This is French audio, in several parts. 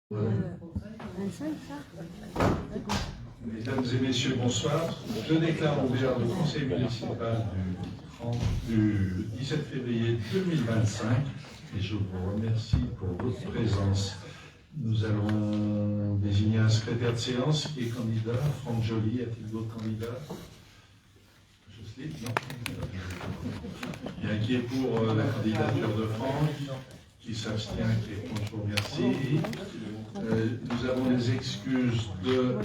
25, ça. Mesdames et messieurs, bonsoir. Je déclare ouvert le conseil municipal du 17 février 2025 et je vous remercie pour votre présence. Nous allons désigner un secrétaire de séance qui est candidat. Franck Joly, a-t-il d'autres candidats? Jocelyne? Non. Bien, qui est pour la candidature de Franck? Qui s'abstient, qui est contre, je vous remercie. Nous avons les excuses de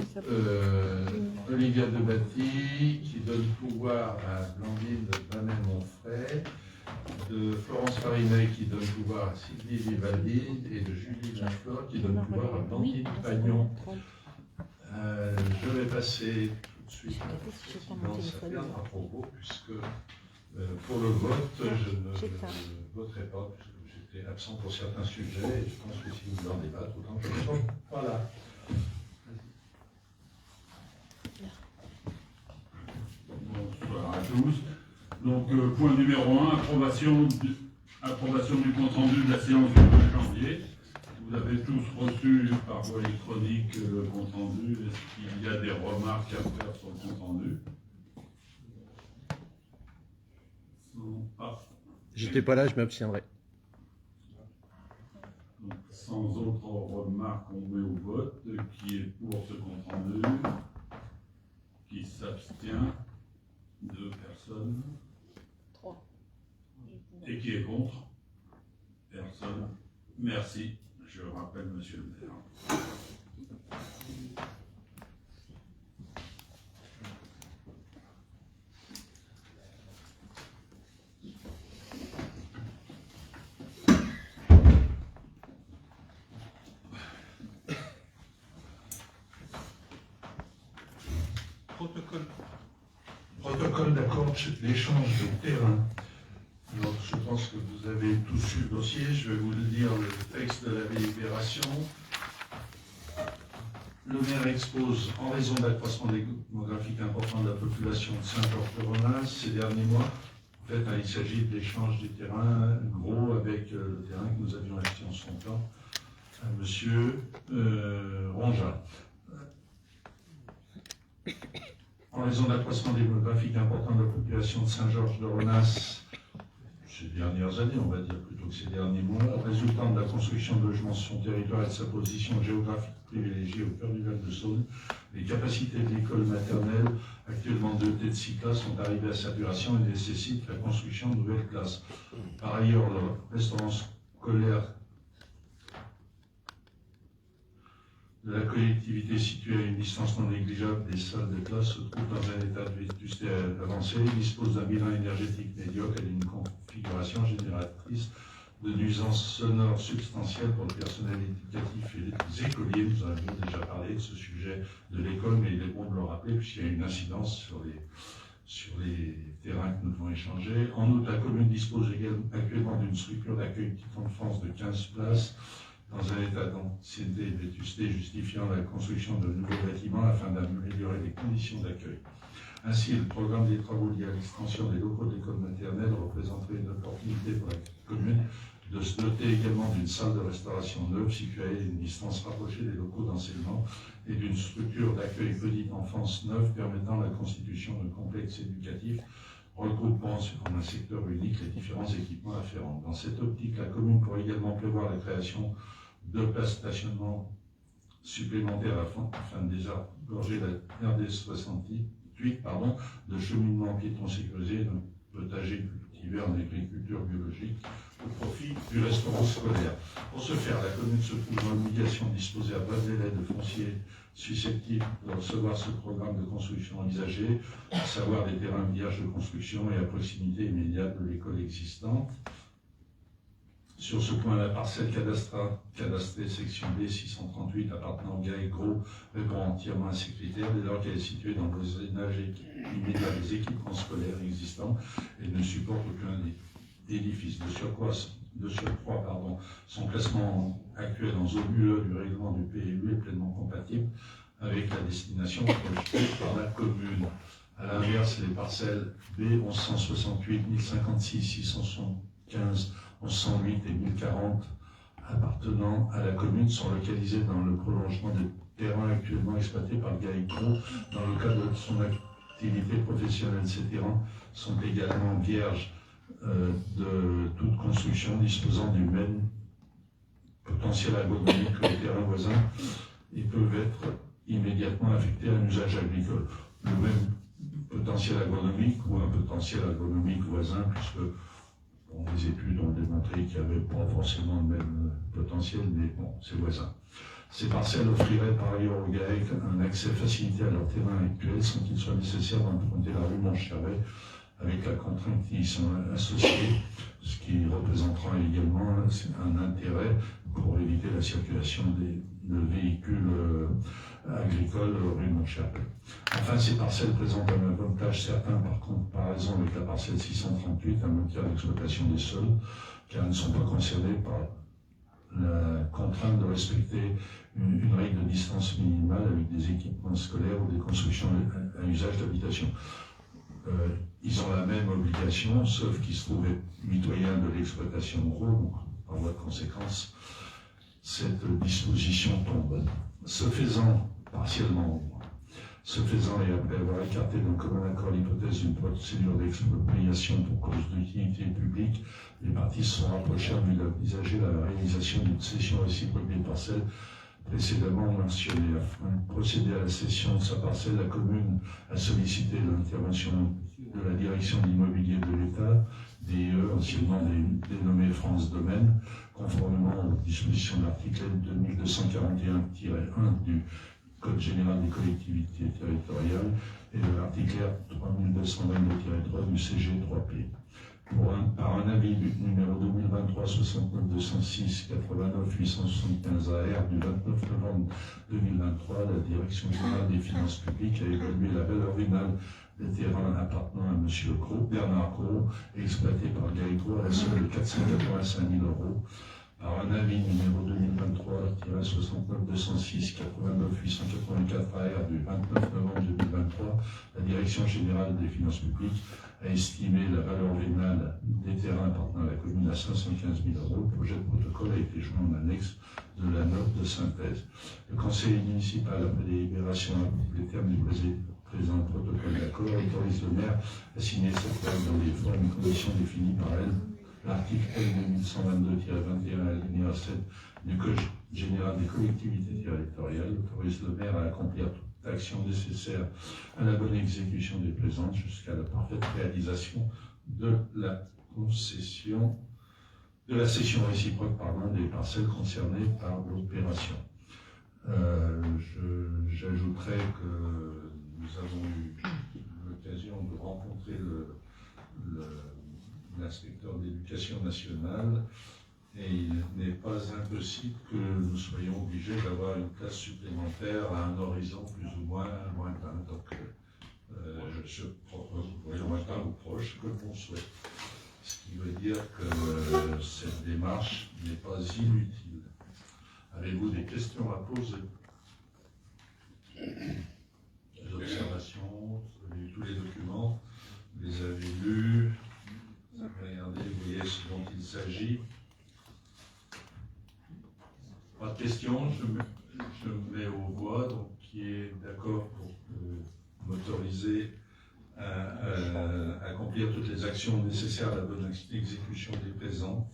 Olivia Debatty, qui donne pouvoir à Blandine Banet-Monfray, de Florence Farineuil, qui donne pouvoir à Sylvie Vivaldi, et de Julie Lafleur, qui donne pouvoir à Blandine Pagnon. Je vais passer tout de suite à la présidence à Bernard Provost, puisque pour le vote, je ne voterai pas, puisque j'étais absent pour certains sujets, et je pense que si vous voulez en débattre, autant que je sois. Voilà. Bonsoir à tous. Donc, point numéro 1, approbation du compte-rendu de la séance du 2 janvier. Vous avez tous reçu par voie électronique le compte-rendu. Est-ce qu'il y a des remarques à faire sur le compte-rendu? J'étais pas là, je m'abstiendrai. Donc, sans autre remarque, on met au vote. Qui est pour ce compte-rendu? Qui s'abstient? 2 personnes. 3. Et qui est contre? Personne. Merci. Je rappelle, monsieur le maire. Protocole d'accord de l'échange de terrain. Alors, je pense que vous avez tous eu le dossier. Je vais vous le dire, le texte de la délibération. Le maire expose, en raison de l'accroissement démographique important de la population de Saint-Georges-de-Renas ces derniers mois, en fait, il s'agit de l'échange du terrain gros avec le terrain que nous avions acheté en son temps à monsieur Ronja. En raison de l'accroissement démographique important de la population de Saint-Georges-de-Renas ces dernières années, on va dire plutôt que ces derniers mois, résultant de la construction de logements sur son territoire et de sa position géographique privilégiée au cœur du Val de Saône, les capacités de l'école maternelle, actuellement dotée de 6 classes, sont arrivées à saturation et nécessitent la construction de nouvelles classes. Par ailleurs, le restaurant scolaire de la collectivité située à une distance non négligeable des salles de classe se trouve dans un état de vétusté avancé, dispose d'un bilan énergétique médiocre et d'une configuration génératrice de nuisances sonores substantielles pour le personnel éducatif et les écoliers. Nous en avions déjà parlé de ce sujet de l'école, mais il est bon de le rappeler puisqu'il y a une incidence sur les terrains que nous devons échanger. En outre, la commune dispose actuellement d'une structure d'accueil petite enfance de 15 places, dans un état d'ancienneté et de vétusté justifiant la construction de nouveaux bâtiments afin d'améliorer les conditions d'accueil. Ainsi, le programme des travaux liés à l'extension des locaux de l'école maternelle représenterait une opportunité pour la commune de se doter également d'une salle de restauration neuve située à une distance rapprochée des locaux d'enseignement et d'une structure d'accueil petite enfance neuve permettant la constitution d'un complexe éducatif regroupant en un secteur unique les différents équipements afférents. Dans cette optique, la commune pourrait également prévoir la création de places de stationnement supplémentaires afin de désengorger la RD 68, de cheminement piéton sécurisé, d'un potager cultivé en agriculture biologique au profit du restaurant scolaire. Pour ce faire, la commune se trouve dans l'obligation de disposer à bas délai de foncier susceptibles de recevoir ce programme de construction envisagé, à savoir des terrains vierges de construction et à proximité immédiate de l'école existante. Sur ce point, la parcelle cadastrée section B 638 appartenant au GAE Gros répond entièrement à ces critères dès lors qu'elle est située dans le voisinage immédiat des équipements scolaires existants et ne supporte aucun édifice. De surcroît, son classement actuel en zone UE du règlement du PLU est pleinement compatible avec la destination projetée par la commune. A l'inverse, les parcelles B 1168, 1056, 675, 1108 et 1040 appartenant à la commune sont localisés dans le prolongement des terrains actuellement exploités par GAECO dans le cadre de son activité professionnelle. Ces terrains sont également vierges de toute construction disposant du même potentiel agronomique que les terrains voisins et peuvent être immédiatement affectés à un usage agricole. Le même potentiel agronomique ou un potentiel agronomique voisin, puisque les études ont démontré qu'il n'y avait pas forcément le même potentiel, mais bon, c'est voisin. Ces parcelles offriraient par ailleurs aux GAEC un accès facilité à leur terrain actuel sans qu'il soit nécessaire d'emprunter la rue Montchervet avec la contrainte qui y sont associées, ce qui représentera également un intérêt pour éviter la circulation de véhicules agricoles rue Montchervet. Enfin, ces parcelles présentent un avantage certain par comparaison avec la parcelle 638 en matière d'exploitation des sols, car elles ne sont pas concernées par la contrainte de respecter une règle de distance minimale avec des équipements scolaires ou des constructions à usage d'habitation. Ils ont la même obligation, sauf qu'ils se trouvent mitoyens de l'exploitation en gros, donc par voie de conséquence, cette disposition tombe. Ce faisant, partiellement, et après avoir écarté d'un commun accord l'hypothèse d'une procédure d'expropriation pour cause d'utilité publique, les parties se sont rapprochées en vue d'envisager la réalisation d'une cession réciproque des parcelles précédemment mentionnées. Afin de procéder à la cession de sa parcelle, la commune a sollicité l'intervention de la direction de l'immobilier de l'État, DIE, anciennement dénommée France Domaine, conformément aux dispositions de l'article 2241-1 du Code général des collectivités territoriales et de l'article 3222-3 du CG 3P. Par un avis numéro 2023-69-206, 89-875 AR du 29 novembre 2023, la Direction générale des finances publiques a évalué la valeur vénale des terrains appartenant à M. Bernard Gros, exploité par GAECO à la somme de 485 000 €. Par un avis numéro 2023-69-206, 89-884 AR du 29 novembre 2023, la Direction générale des finances publiques a estimé la valeur vénale des terrains appartenant à la commune à 515 000 €. Le projet de protocole a été joint en annexe de la note de synthèse. Le conseil municipal, après délibération des termes du présent protocole d'accord, autorise le maire à signer cette loi dans les formes et conditions définies par elle. L'article L2122-21 alinéa 7 du Code général des collectivités territoriales autorise le maire à accomplir toute action nécessaire à la bonne exécution des plaisantes jusqu'à la parfaite réalisation de la concession, de la cession réciproque des parcelles concernées par l'opération. J'ajouterai que nous avons eu l'occasion de rencontrer l'inspecteur de l'éducation nationale et il n'est pas impossible que nous soyons obligés d'avoir une classe supplémentaire à un horizon plus ou moins lointain. Donc, je propose, lointain ou proche, comme on souhaite. Ce qui veut dire que cette démarche n'est pas inutile. Avez-vous des questions à poser? Des observations? Vous avez lu tous les documents? Vous les avez lus? Regardez, vous voyez ce dont il s'agit. Pas de questions, je mets aux voix, donc qui est d'accord pour m'autoriser à accomplir toutes les actions nécessaires à la bonne exécution des plaisantes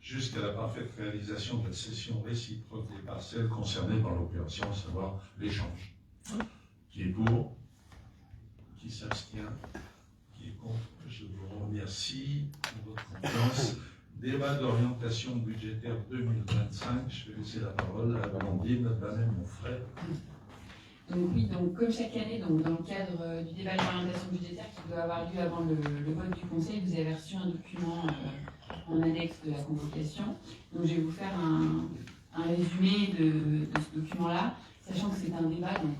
jusqu'à la parfaite réalisation de la cession réciproque des parcelles concernées par l'opération, à savoir l'échange. Qui est pour? Qui s'abstient? Qui est contre? Je vous remercie pour votre confiance. Débat d'orientation budgétaire 2025. Je vais laisser la parole à Blandine Banet-Monfray. Donc oui, donc comme chaque année, donc dans le cadre du débat d'orientation budgétaire qui doit avoir lieu avant le vote du Conseil, vous avez reçu un document en annexe de la convocation. Donc je vais vous faire un résumé de ce document-là, sachant que c'est un débat, donc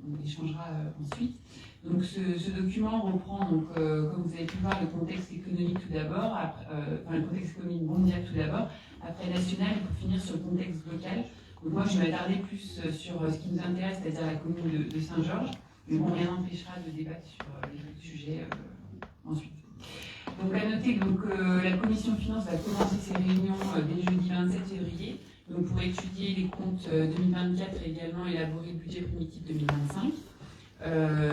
on échangera ensuite. Donc ce document reprend, donc, comme vous avez pu voir, le contexte économique tout d'abord, le contexte économique mondial tout d'abord, après national et pour finir sur le contexte local. Donc moi je vais m'attarder plus sur ce qui nous intéresse, c'est-à-dire la commune de Saint-Georges, mais bon, rien n'empêchera de débattre sur les autres sujets ensuite. Donc à noter que la commission finance va commencer ses réunions dès jeudi 27 février, donc pour étudier les comptes 2024 et également élaborer le budget primitif 2025.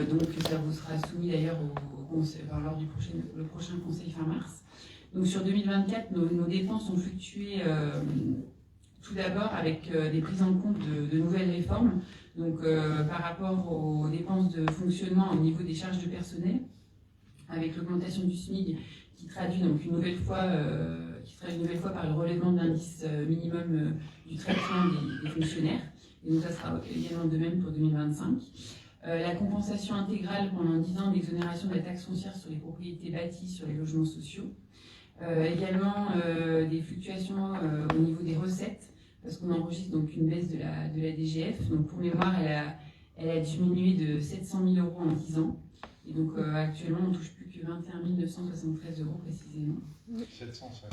Donc ça vous sera soumis d'ailleurs lors du prochain conseil fin mars. Donc sur 2024, nos dépenses ont fluctué tout d'abord avec des prises en compte de nouvelles réformes, donc par rapport aux dépenses de fonctionnement au niveau des charges de personnel, avec l'augmentation du SMIC qui traduit donc une nouvelle fois par le relèvement de l'indice minimum du traitement des fonctionnaires. Et donc ça sera également de même pour 2025. La compensation intégrale pendant 10 ans d'exonération de la taxe foncière sur les propriétés bâties sur les logements sociaux. Également des fluctuations au niveau des recettes, parce qu'on enregistre donc une baisse de la DGF. Donc pour mémoire, elle a diminué de 700 000 euros en 10 ans. Et donc actuellement, on ne touche plus que 21 973 euros précisément. 750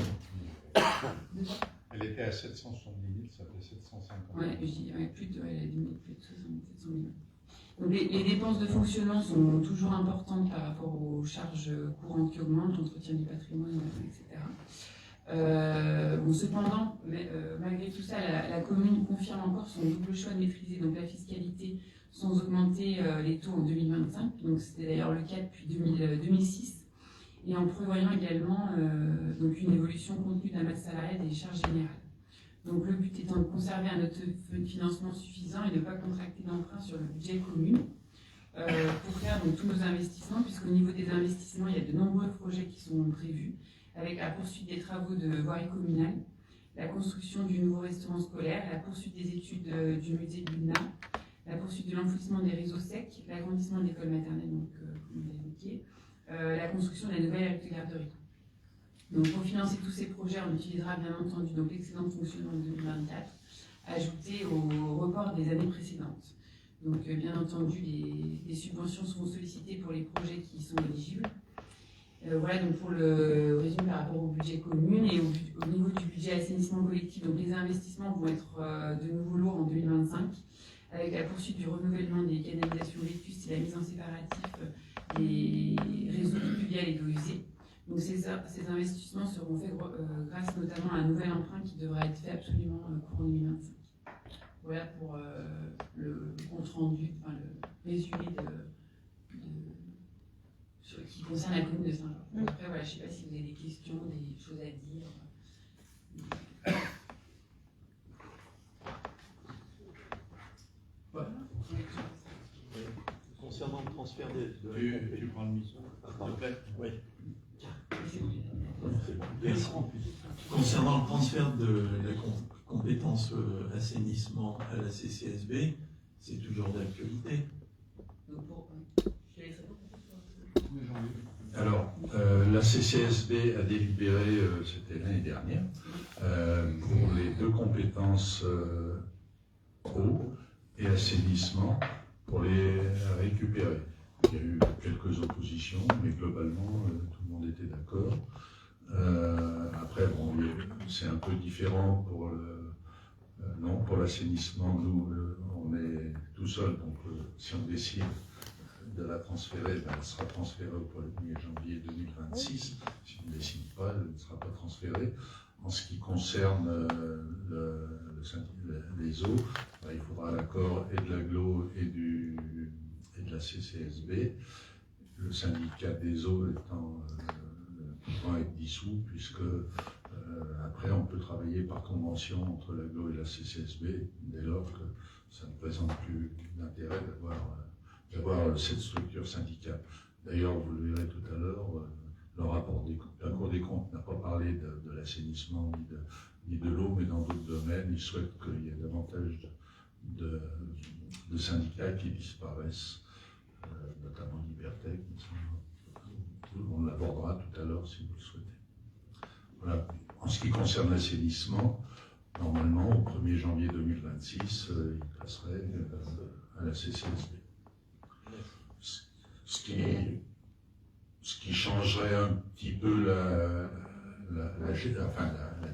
000. Elle était à 770 000, ça fait 750 000. Ouais, elle a diminué plus de 700 000. Donc les dépenses de fonctionnement sont toujours importantes par rapport aux charges courantes qui augmentent, l'entretien du patrimoine, etc. Cependant, malgré tout ça, la commune confirme encore son double choix de maîtriser donc la fiscalité sans augmenter les taux en 2025. Donc c'était d'ailleurs le cas depuis 2006. Et en prévoyant également donc une évolution contenue de la masse salariale et des charges générales. Donc le but étant de conserver un autofinancement suffisant et de ne pas contracter d'emprunt sur le budget commune pour faire donc, tous nos investissements, puisqu'au niveau des investissements, il y a de nombreux projets qui sont prévus, avec la poursuite des travaux de voirie communale, la construction du nouveau restaurant scolaire, la poursuite des études du musée de l'UNA, la poursuite de l'enfouissement des réseaux secs, l'agrandissement de l'école maternelle, donc, comme vous l'évoquiez, la construction de la nouvelle garderie. Donc pour financer tous ces projets, on utilisera bien entendu donc l'excédent de fonctionnement de 2024, ajouté au report des années précédentes. Donc bien entendu, les subventions seront sollicitées pour les projets qui sont éligibles. Voilà donc pour le résumé par rapport au budget commune et au niveau du budget assainissement collectif. Donc les investissements vont être de nouveau lourds en 2025, avec la poursuite du renouvellement des canalisations vétustes et la mise en séparatif des réseaux pluviales et d'eau usée. Donc ces investissements seront faits grâce notamment à un nouvel emprunt qui devra être fait absolument courant 2025. Voilà pour le compte rendu, enfin le résumé qui concerne la commune de Saint-Georges. Après, voilà, je ne sais pas si vous avez des questions, des choses à dire. Voilà. Concernant le transfert Tu prends le micro, s'il te plaît. Oui. Merci. Concernant le transfert de la compétence assainissement à la CCSB, c'est toujours d'actualité. Alors, la CCSB a délibéré, c'était l'année dernière, pour les deux compétences eau et assainissement, pour les récupérer. Il y a eu quelques oppositions, mais globalement, tout le monde était d'accord. Après, bon, c'est un peu différent pour pour l'assainissement. Nous, on est tout seul, donc si on décide de la transférer, ben, elle sera transférée au 1er janvier 2026. Si on ne décide pas, elle ne sera pas transférée. En ce qui concerne les eaux, ben, il faudra l'accord et de l'AGLO et de la CCSB. Le syndicat des eaux pouvant être dissous, puisque après on peut travailler par convention entre l'AGLO et la CCSB, dès lors que ça ne présente plus d'intérêt d'avoir cette structure syndicale. D'ailleurs, vous le verrez tout à l'heure, le rapport de la Cour des comptes n'a pas parlé de l'assainissement ni de l'eau, mais dans d'autres domaines, ils souhaitent qu'il y ait davantage de syndicats qui disparaissent, notamment Libertech. On l'abordera tout à l'heure si vous le souhaitez. Voilà. En ce qui concerne l'assainissement, normalement, au 1er janvier 2026, il passerait à la CCSB. Ce qui changerait un petit peu la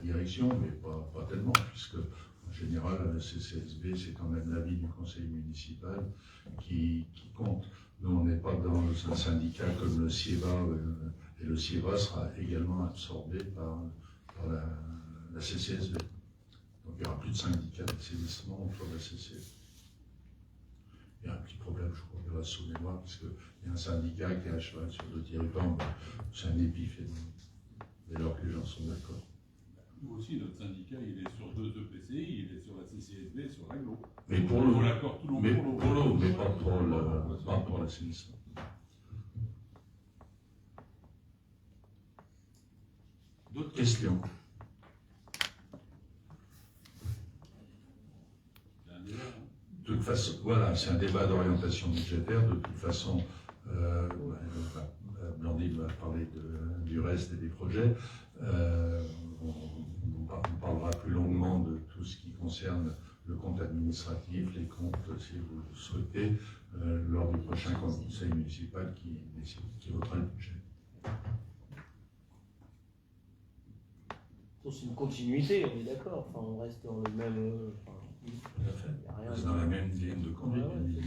direction, mais pas tellement, puisque en général, la CCSB, c'est quand même l'avis du conseil municipal qui compte. Nous, on n'est pas dans un syndicat comme le CIEBA, Et le CIRA sera également absorbé par la CCSB. Donc il n'y aura plus de syndicats d'assainissement autour de la CCSB. Il y a un petit problème, je crois, de la Saône-et-Loire, parce qu'il y a un syndicat qui est à cheval sur le territoire, mais c'est un épiphénomène, dès lors que les gens sont d'accord. Nous aussi, notre syndicat, il est sur 2 EPCI, il est sur la CCSB, sur l'aglo. Mais pour l'eau, l'accord tout le monde mais pour pour l'eau. l'eau, mais pas pour l'assainissement. D'autres questions? C'est un débat, hein. De toute façon, voilà, c'est un débat d'orientation budgétaire. De toute façon, Blandine va parler du reste et des projets. On parlera plus longuement de tout ce qui concerne le compte administratif, les comptes, si vous le souhaitez, lors du prochain conseil municipal qui votera le budget. C'est une continuité, on est d'accord. Enfin, on reste dans le même. Tout à fait. Y a rien C'est dans la même ligne de conduite. Ouais, ouais,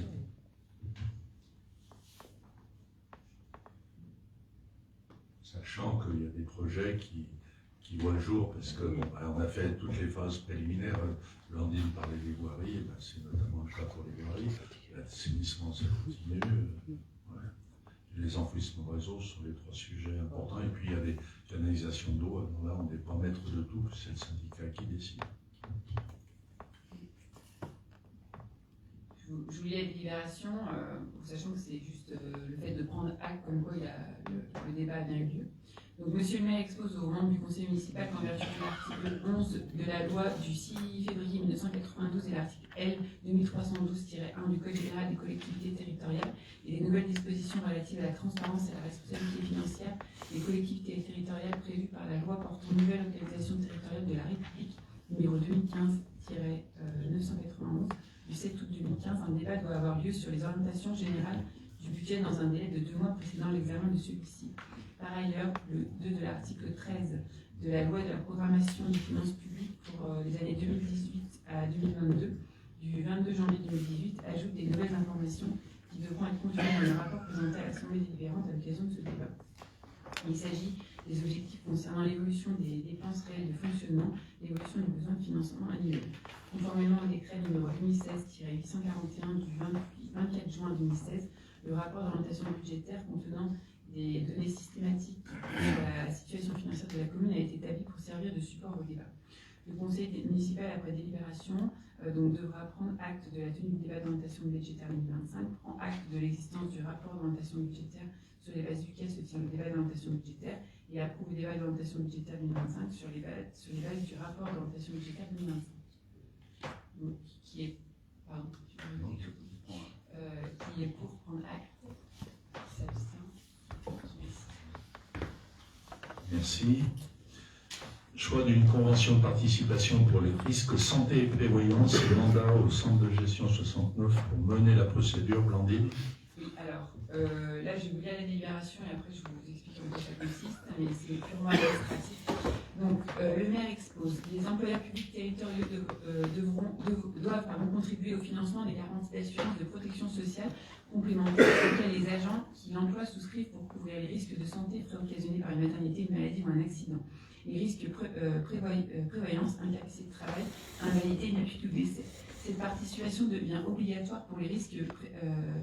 c'est ça. Sachant qu'il y a des projets qui voient le jour, parce que on a fait toutes les phases préliminaires. Blandine parlait des voiries, c'est notamment le cas pour les voiries. L'assainissement, ça continue. Ouais. Les enfouissements de réseau sont les 3 sujets importants. Et puis il y a des canalisations d'eau. Alors là, on n'est pas maître de tout, c'est le syndicat qui décide. Je vous lis la délibération, sachant que c'est juste le fait de prendre acte comme quoi le débat a bien eu lieu. Donc, Monsieur le maire expose aux membres du conseil municipal qu'en vertu de l'article 11 de la loi du 6 février 1992 et l'article L 2312-1 du Code général des collectivités territoriales et des nouvelles dispositions relatives à la transparence et à la responsabilité financière des collectivités territoriales prévues par la loi portant nouvelle organisation territoriale de la République numéro 2015-991 du 7 août 2015, un débat doit avoir lieu sur les orientations générales du budget dans un délai de 2 mois précédant l'examen de celui-ci. Par ailleurs, le 2 de l'article 13 de la loi de la programmation des finances publiques pour les années 2018 à 2022 du 22 janvier 2018 ajoute des nouvelles informations qui devront être contenues dans le rapport présenté à l'Assemblée délibérante à l'occasion de ce débat. Il s'agit des objectifs concernant l'évolution des dépenses réelles de fonctionnement, l'évolution des besoins de financement annuels. Conformément au décret numéro 2016-841 du 24 juin 2016, le rapport d'orientation budgétaire contenant des données systématiques sur la situation financière de la commune a été établi pour servir de support au débat. Le conseil municipal, après délibération, donc devra prendre acte de la tenue du débat d'orientation budgétaire 2025, prend acte de l'existence du rapport d'orientation budgétaire sur les bases duquel se tient le débat d'orientation budgétaire et approuve le débat d'orientation budgétaire 2025 sur les bases du rapport d'orientation budgétaire 2025. Donc, qui est pour prendre acte, qui s'abstient. Merci. Choix d'une convention de participation pour les risques santé et prévoyance et mandat au centre de gestion 69 pour mener la procédure. Blandine. Oui, alors là je vais vous lire la délibération et après je vous explique en quoi ça consiste, mais c'est purement administratif. Donc le maire expose: les employeurs publics territoriaux doivent contribuer au financement des garanties d'assurance de protection sociale complémentaires auxquelles les agents qui l'emploient souscrivent pour couvrir les risques de santé et frais occasionnés par une maternité, une maladie ou un accident. Les risques prévoyance, incapacité de travail, invalidité, inaptitude ou décès. Cette participation devient obligatoire pour les risques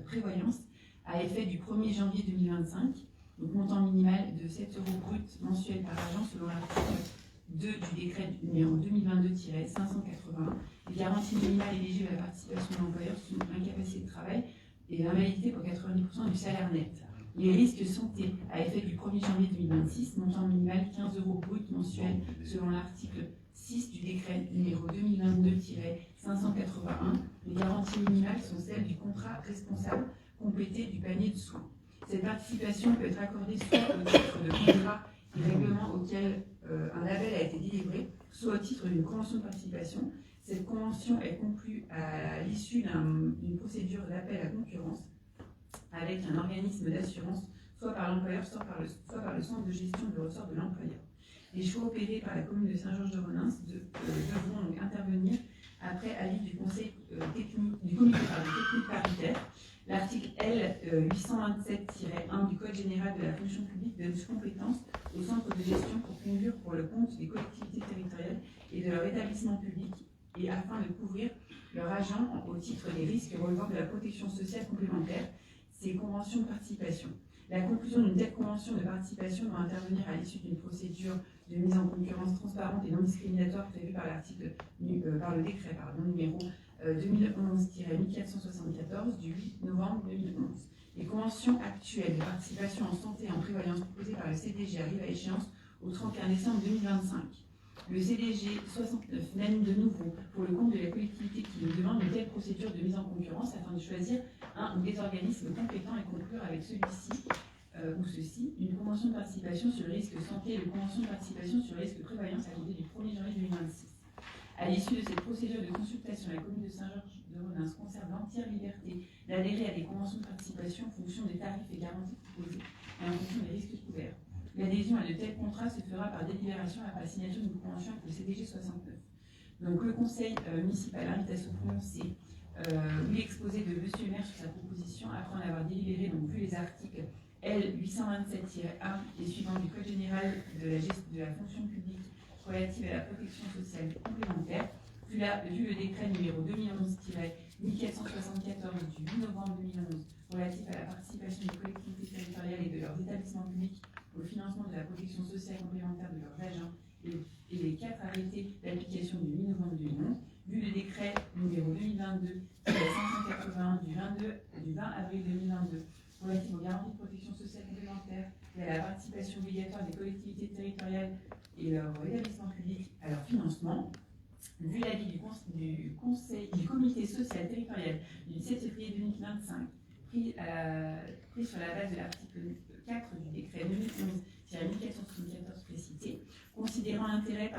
prévoyance à effet du 1er janvier 2025, donc montant minimal de 7 € brut mensuel par agent selon l'article 2 du décret numéro 2022-581. Les garanties minimales éligibles à la participation de l'employeur sont l'incapacité de travail et l'invalidité pour 90% du salaire net. Les risques santé à effet du 1er janvier 2026, montant minimal 15 € brut mensuel selon l'article 6 du décret numéro 2022-581. Les garanties minimales sont celles du contrat responsable complété du panier de soins. Cette participation peut être accordée soit au titre de contrat et règlement auquel un label a été délivré, soit au titre d'une convention de participation. Cette convention est conclue à l'issue d'une procédure d'appel à concurrence avec un organisme d'assurance, soit par l'employeur, soit par le centre de gestion de ressort de l'employeur. Les choix opérés par la commune de Saint-Georges-de-Renins devront donc intervenir après avis du conseil du comité technique paritaire. L'article L 827-1 du Code Code général de la fonction publique donne compétence au centre de gestion pour conduire pour le compte des collectivités territoriales et de leur établissement public et afin de couvrir leurs agents au titre des risques relevant de la protection sociale complémentaire, ces conventions de participation. La conclusion d'une telle convention de participation doit intervenir à l'issue d'une procédure de mise en concurrence transparente et non discriminatoire prévue par par le décret numéro 2011-1474 du 8 novembre 2011. Les conventions actuelles de participation en santé et en prévoyance proposées par le CDG arrivent à échéance au 31 décembre 2025. Le CDG 69 naît de nouveau pour le compte de la collectivité qui nous demande une telle procédure de mise en concurrence afin de choisir un ou des organismes compétents et conclure avec celui-ci ou ceux-ci une convention de participation sur le risque santé et une convention de participation sur le risque prévoyance à compter du 1er janvier 2026. À l'issue de cette procédure de consultation, la commune de Saint-Georges-de-Rodin conserve l'entière liberté d'adhérer à des conventions de participation en fonction des tarifs et garanties proposées et en fonction des risques couverts. L'adhésion à de tels contrats se fera par délibération après la signature d'une convention avec le CDG 69. Donc le conseil municipal invite à se prononcer l'exposé de monsieur le maire sur sa proposition après en avoir délibéré, donc vu les articles L 827-1 et suivant du Code général de la fonction publique relative à la protection sociale complémentaire, vu le décret numéro 2011-1474 du 8 novembre 2011 relatif à la participation des collectivités territoriales et de leurs établissements publics au financement de la protection sociale complémentaire de leurs agents et les 4 arrêtés d'application du 8 novembre 2011, vu le décret numéro 2022-581 du 20 avril 2022 relatif aux garanties de protection sociale complémentaire et à la participation obligatoire des collectivités territoriales et leurs établissements publics à leur financement, vu l'avis du comité social territorial du 17 février 2025, pris sur la base de l'article 4 du décret 2011-1474 précité, considérant l'intérêt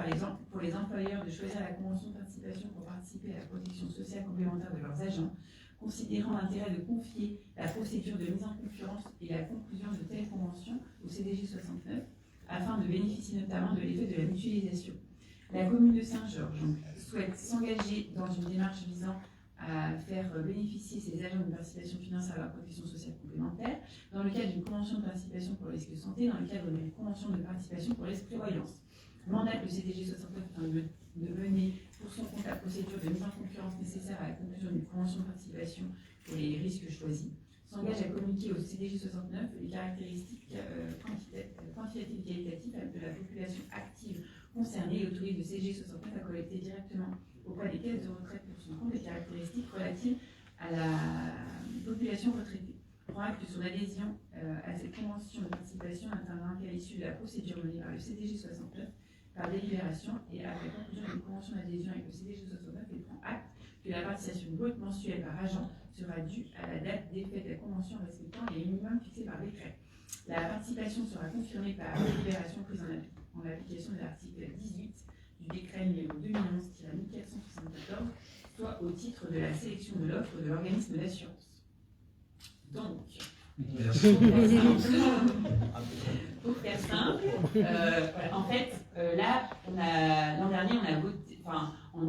pour les employeurs de choisir la convention de participation pour participer à la protection sociale complémentaire de leurs agents, considérant l'intérêt de confier la procédure de mise en concurrence et la conclusion de telles conventions au CDG 69, afin de bénéficier notamment de l'effet de la mutualisation. La commune de Saint-Georges souhaite s'engager dans une démarche visant à faire bénéficier ses agents d'une participation financière à la protection sociale complémentaire dans le cadre d'une convention de participation pour le risque santé, dans le cadre d'une convention de participation pour les prévoyance. Mandate le CDG 69 de mener pour son compte la procédure de mise en concurrence nécessaire à la conclusion d'une convention de participation pour les risques choisis. S'engage à communiquer au CDG 69 les caractéristiques quantitatives et qualitatives de la population active concernée et autorise le CDG 69 à collecter directement auprès des caisses de retraite pour son compte les caractéristiques relatives à la population retraitée. Prend acte de son adhésion à cette convention de participation intervenant qu'à l'issue de la procédure menée par le CDG 69 par délibération et après conclusion d'une convention d'adhésion avec le CDG 69 et prend acte que la participation brute mensuelle par agent sera due à la date d'effet de la convention respectant les minimums fixés par décret. La participation sera confirmée par délibération prise en application de l'article 18 du décret numéro 2011-1474, soit au titre de la sélection de l'offre de l'organisme d'assurance. Donc, pour faire simple, en fait, là, l'an dernier, on a voté, enfin, en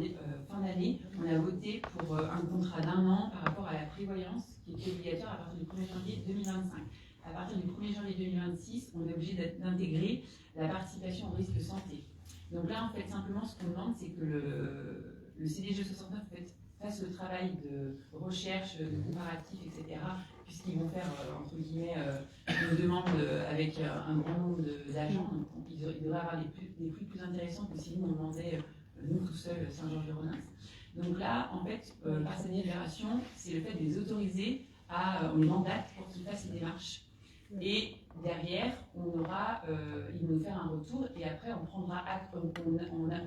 fin d'année, on a voté pour un contrat d'1 an par rapport à la prévoyance qui était obligatoire à partir du 1er janvier 2025. À partir du 1er janvier 2026, on est obligé d'intégrer la participation au risque santé. Donc là, en fait, simplement, ce qu'on demande, c'est que le CDG 69 en fait, fasse le travail de recherche, de comparatif, etc., puisqu'ils vont faire, entre guillemets, une demande avec un grand nombre d'agents. Donc, ils devraient avoir des prix plus intéressants que si nous, on demandait, nous, tout seuls, Saint-Georges-de-Rodin. Donc là, en fait, par cette délibération, c'est le fait de les autoriser on les mandate pour qu'ils fassent les démarches. Et derrière, ils vont nous faire un retour et après, on prendra acte, on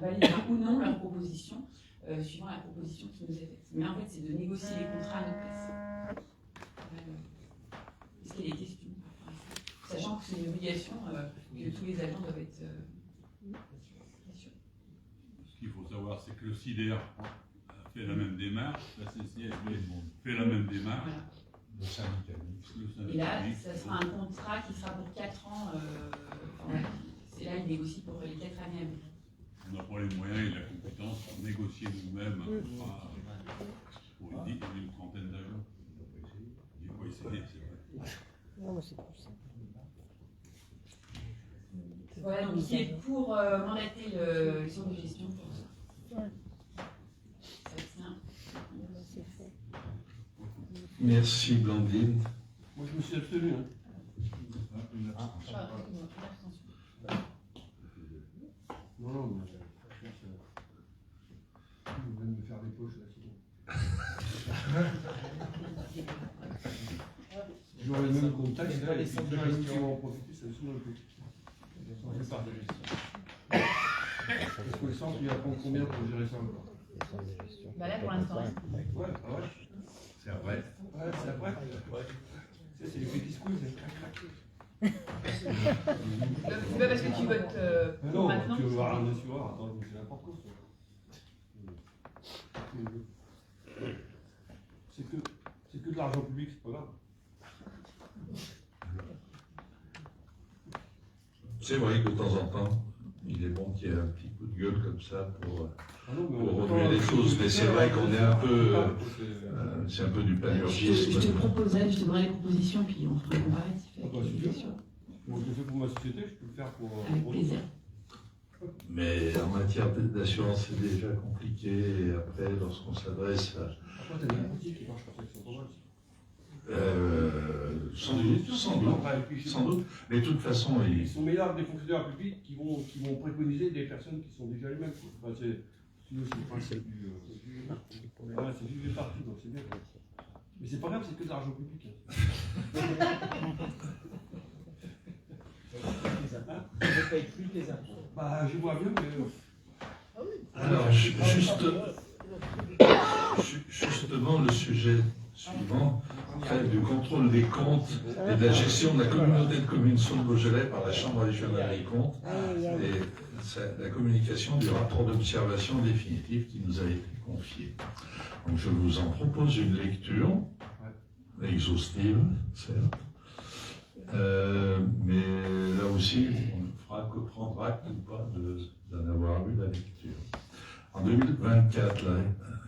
validera ou non leur proposition, suivant la proposition qui nous est faite. Mais en fait, c'est de négocier les contrats à notre place. Est-ce qu'il y a des questions? Sachant que c'est une obligation que tous les agents doivent être sûr. Ce qu'il faut savoir, c'est que le CIDR fait la même démarche, la CCSB fait la même démarche. Voilà. Le syndicat. Et là, ça sera un contrat qui sera pour 4 ans. C'est là, il négocie pour les 4 années à venir. On n'a pas les moyens et la compétence pour négocier nous-mêmes un contrat pour une trentaine d'agents. Il faut essayer, c'est vrai. Non, mais c'est plus simple. Voilà, donc qui est pour mandater le centre de gestion pour ça. Ça tient. Merci Blandine. Moi, je me suis abstenu. Hein. Non, mais vous venez de me faire des poches là, c'est bon. J'aurais le même contact, C'est pas les centres de j'aurais gestion. qui vont en profiter, ça me saoule un peu. Je pars. Parce que le centre, il va prendre combien pour gérer ça encore? Bah là pour l'instant. Ouais, ah ouais. C'est vrai. Ouais, c'est après. Ça, c'est les petits squeezes, crac, crac. C'est pas parce que tu votes Ah pour non, maintenant. tu vas voir un assureur, attends, c'est n'importe quoi ça. C'est que de l'argent public, c'est pas grave. C'est vrai que de temps en temps, il est bon qu'il y ait un petit coup de gueule comme ça pour Ah non, mais pour on remuer les choses, mais c'est vrai qu'on est un peu, c'est un peu du Je panurgisme. te proposerai, je te donnerai les propositions, puis on fera un comparatif avec Ah bah, les super. questions. Moi, je le fais pour ma société, je peux le faire pour. Avec pour plaisir. Mais en matière d'assurance, c'est déjà compliqué. Et après, lorsqu'on s'adresse à... Après, t'as des boutiques qui marchent comme ça, qui sont pas mal. sans doute, sans doute, Après, et puis, je sais sans pas. doute. Mais de toute façon, Ils sont meilleurs des fonctionnaires publics qui vont préconiser des personnes qui sont déjà les mêmes. Enfin, c'est le principe du. Voilà, c'est vivre partout, donc c'est bien. Mais c'est pas grave, c'est que de l'argent public. Je ne paye plus tes impôts. Bah, je vois bien, mais. alors, justement, le sujet suivant traite du contrôle des comptes et de la gestion de la communauté de communes Saône-Beaujolais par la Chambre régionale des comptes et la communication du rapport d'observation définitif qui nous a été confié. Donc, je vous en propose une lecture exhaustive, certes, mais là aussi, on ne fera que prendre acte ou pas d'en avoir lu la lecture. En 2024, la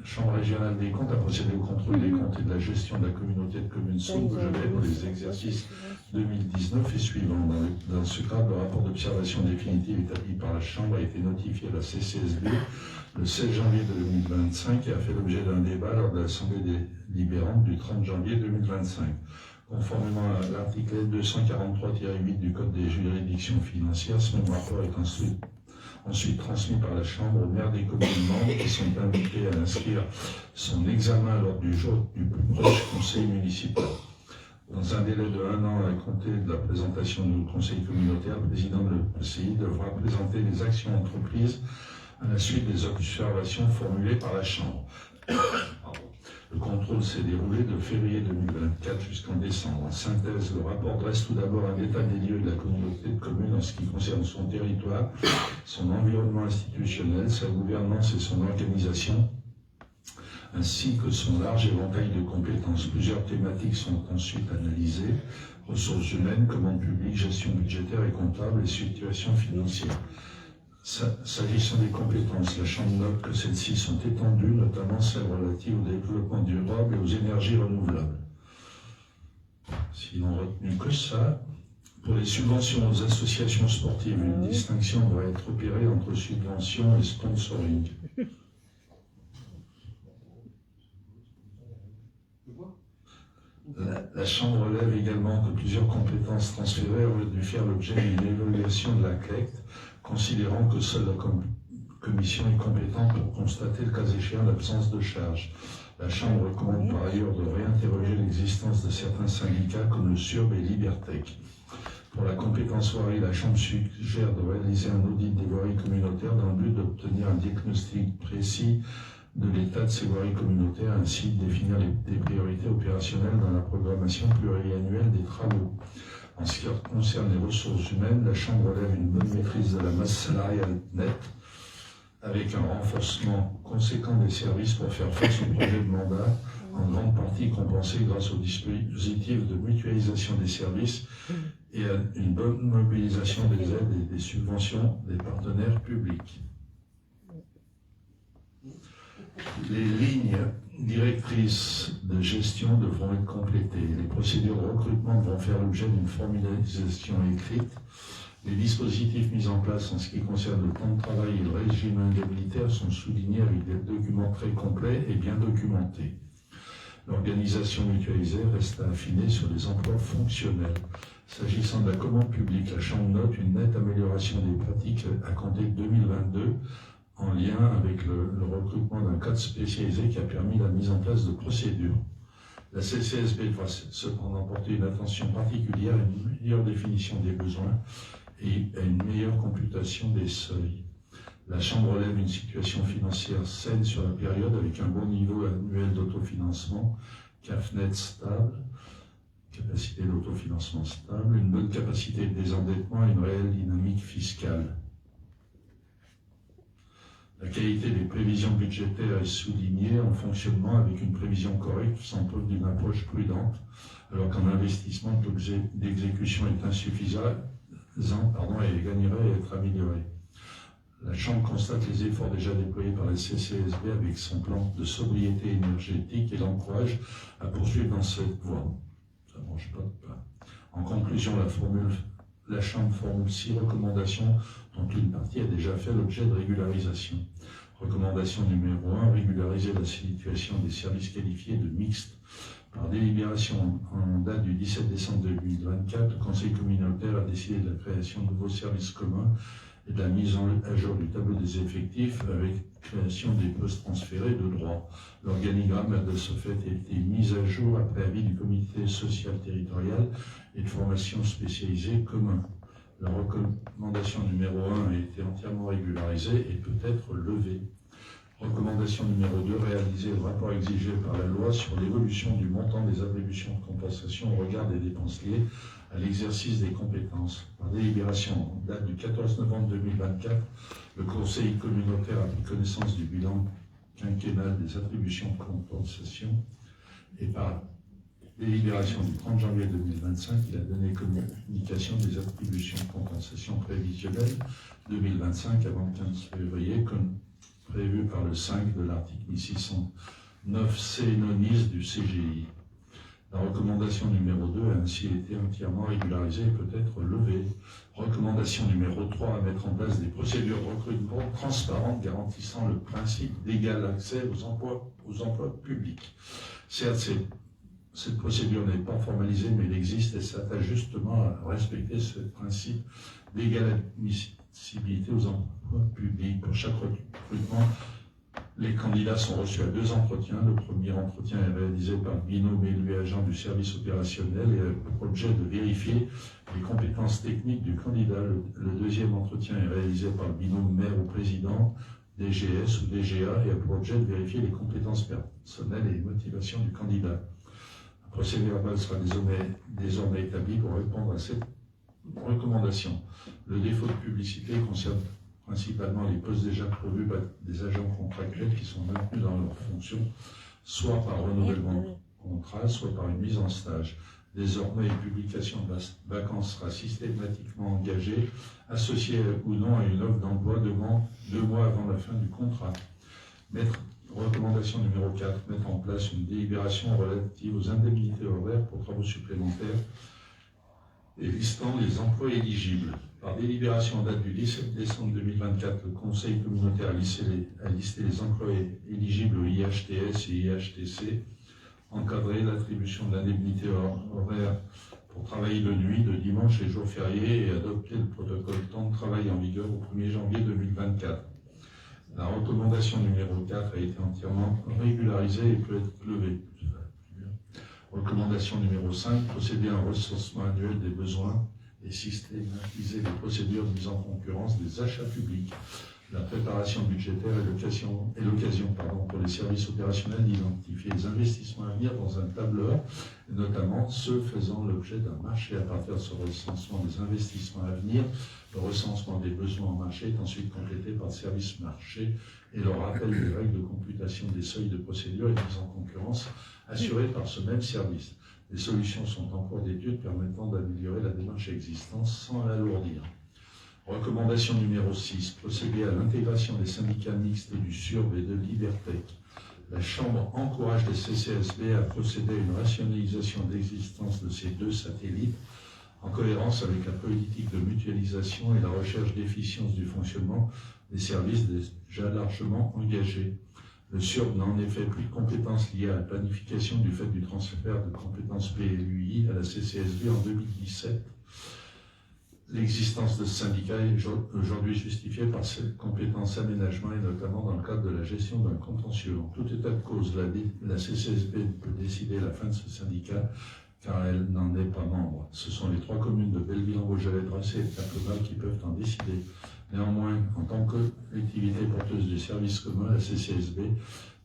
Chambre régionale des comptes a procédé au contrôle des comptes et de la gestion de la communauté de communes Saône-Beaujolais pour les exercices 2019 et suivants. Dans ce cadre, le rapport d'observation définitive établi par la Chambre a été notifié à la CCSB le 16 janvier 2025 et a fait l'objet d'un débat lors de l'Assemblée délibérante du 30 janvier 2025. Conformément à l'article 243-8 du Code des juridictions financières, ce même rapport est ensuite transmis par la Chambre aux maires des communes membres qui sont invités à inscrire son examen lors du jour du plus proche conseil municipal. Dans un délai de 1 an à compter de la présentation du conseil communautaire, le président de l'EPCI devra présenter les actions entreprises à la suite des observations formulées par la Chambre. Le contrôle s'est déroulé de février 2024 jusqu'en décembre. En synthèse, le rapport dresse tout d'abord un état des lieux de la communauté de communes en ce qui concerne son territoire, son environnement institutionnel, sa gouvernance et son organisation, ainsi que son large éventail de compétences. Plusieurs thématiques sont ensuite analysées: ressources humaines, commande publique, gestion budgétaire et comptable et situation financière. S'agissant des compétences, la Chambre note que celles-ci sont étendues, notamment celles relatives au développement durable et aux énergies renouvelables. S'ils n'ont retenu que ça, pour les subventions aux associations sportives, une distinction doit être opérée entre subvention et sponsoring. La Chambre relève également que plusieurs compétences transférées auraient dû faire l'objet d'une évaluation de la CLECT, considérant que seule la commission est compétente pour constater le cas échéant l'absence de charge. La Chambre recommande par ailleurs de réinterroger l'existence de certains syndicats comme le SURB et Libertech. Pour la compétence voirie, la Chambre suggère de réaliser un audit des voiries communautaires dans le but d'obtenir un diagnostic précis de l'état de ces voiries communautaires, ainsi de définir des priorités opérationnelles dans la programmation pluriannuelle des travaux. En ce qui concerne les ressources humaines, la Chambre relève une bonne maîtrise de la masse salariale nette, avec un renforcement conséquent des services pour faire face au projet de mandat, en grande partie compensé grâce au dispositif de mutualisation des services et à une bonne mobilisation des aides et des subventions des partenaires publics. Les lignes directrices de gestion devront être complétées. Les procédures de recrutement devront faire l'objet d'une formalisation écrite Les dispositifs mis en place en ce qui concerne le temps de travail et le régime indemnitaire sont soulignés avec des documents très complets et bien documentés. L'organisation mutualisée reste à affiner sur les emplois fonctionnels. S'agissant de la commande publique, la Chambre note une nette amélioration des pratiques à compter de 2022 en lien avec le recrutement d'un cadre spécialisé qui a permis la mise en place de procédures. La CCSB devra cependant porter une attention particulière à une meilleure définition des besoins et à une meilleure computation des seuils. La Chambre relève une situation financière saine sur la période avec un bon niveau annuel d'autofinancement, CAFNET stable, capacité d'autofinancement stable, une bonne capacité de désendettement et une réelle dynamique fiscale. La qualité des prévisions budgétaires est soulignée en fonctionnement avec une prévision correcte sans preuve d'une approche prudente, alors qu'en investissement, le taux d'exécution est insuffisant et gagnerait à être amélioré. La Chambre constate les efforts déjà déployés par la CCSB avec son plan de sobriété énergétique et l'encourage à poursuivre dans cette voie. Ça ne mange pas de pain. En conclusion, la Chambre formule 6 recommandations dont une partie a déjà fait l'objet de régularisation. Recommandation numéro 1, régulariser la situation des services qualifiés de mixtes. Par délibération en date du 17 décembre 2024, le Conseil communautaire a décidé de la création de nouveaux services communs et de la mise à jour du tableau des effectifs avec création des postes transférés de droit. L'organigramme a de ce fait été mis à jour après avis du comité social territorial et de formation spécialisée commun. La recommandation numéro 1 a été entièrement régularisée et peut être levée. Recommandation numéro 2, réaliser le rapport exigé par la loi sur l'évolution du montant des attributions de compensation au regard des dépenses liées à l'exercice des compétences. Par délibération en date du 14 novembre 2024, le Conseil communautaire a pris connaissance du bilan quinquennal des attributions de compensation et par délibération du 30 janvier 2025, il a donné communication des attributions de compensation prévisionnelles 2025 avant le 15 février, comme prévu par le 5 de l'article 1609C nonis du CGI. La recommandation numéro 2 a ainsi été entièrement régularisée et peut être levée. Recommandation numéro 3 à mettre en place des procédures de recrutement transparentes garantissant le principe d'égal accès aux emplois publics. Certes, cette procédure n'est pas formalisée, mais elle existe et s'attache justement à respecter ce principe d'égale admissibilité aux emplois publics. Pour chaque recrutement, les candidats sont reçus à 2 entretiens. Le premier entretien est réalisé par le binôme élu agent du service opérationnel et a pour objet de vérifier les compétences techniques du candidat. Le deuxième entretien est réalisé par le binôme maire ou président, DGS ou DGA, et a pour objet de vérifier les compétences personnelles et les motivations du candidat. Un procès verbal sera désormais établi pour répondre à cette recommandation. Le défaut de publicité concerne principalement les postes déjà pourvus par des agents contractuels qui sont maintenus dans leurs fonctions, soit par renouvellement de contrat, soit par une mise en stage. Désormais, une publication de la vacance sera systématiquement engagée, associée ou non à une offre d'emploi 2 mois avant la fin du contrat. Recommandation numéro 4, mettre en place une délibération relative aux indemnités horaires pour travaux supplémentaires et listant les emplois éligibles. Par délibération en date du 17 décembre 2024, le Conseil communautaire a listé les emplois éligibles au IHTS et IHTC, encadré l'attribution de l'indemnité horaire pour travailler de nuit, de dimanche et jours fériés et adopté le protocole temps de travail en vigueur au 1er janvier 2024. La recommandation numéro 4 a été entièrement régularisée et peut être levée. Recommandation numéro 5, procéder à un recensement annuel des besoins et systématiser les procédures de mise en concurrence des achats publics. La préparation budgétaire est l'occasion pour les services opérationnels d'identifier les investissements à venir dans un tableur, et notamment ceux faisant l'objet d'un marché. À partir de ce recensement des investissements à venir, le recensement des besoins en marché est ensuite complété par le service marché et le rappel des règles de computation des seuils de procédure et de mise en concurrence assurés par ce même service. Les solutions sont en cours d'étude permettant d'améliorer la démarche existante sans l'alourdir. Recommandation numéro 6, procéder à l'intégration des syndicats mixtes du SURB et de Libertech. La Chambre encourage les CCSB à procéder à une rationalisation d'existence de ces 2 satellites en cohérence avec la politique de mutualisation et la recherche d'efficience du fonctionnement des services déjà largement engagés. Le SURB n'a en effet plus de compétences liées à la planification du fait du transfert de compétences PLUI à la CCSB en 2017. L'existence de ce syndicat est aujourd'hui justifiée par cette compétence aménagement et notamment dans le cadre de la gestion d'un contentieux. En tout état de cause, la CCSB peut décider la fin de ce syndicat car elle n'en est pas membre. Ce sont les 3 communes de Belleville-en-Beaujolais, Dressé et Taclomal qui peuvent en décider. Néanmoins, en tant que collectivité porteuse du service commun, la CCSB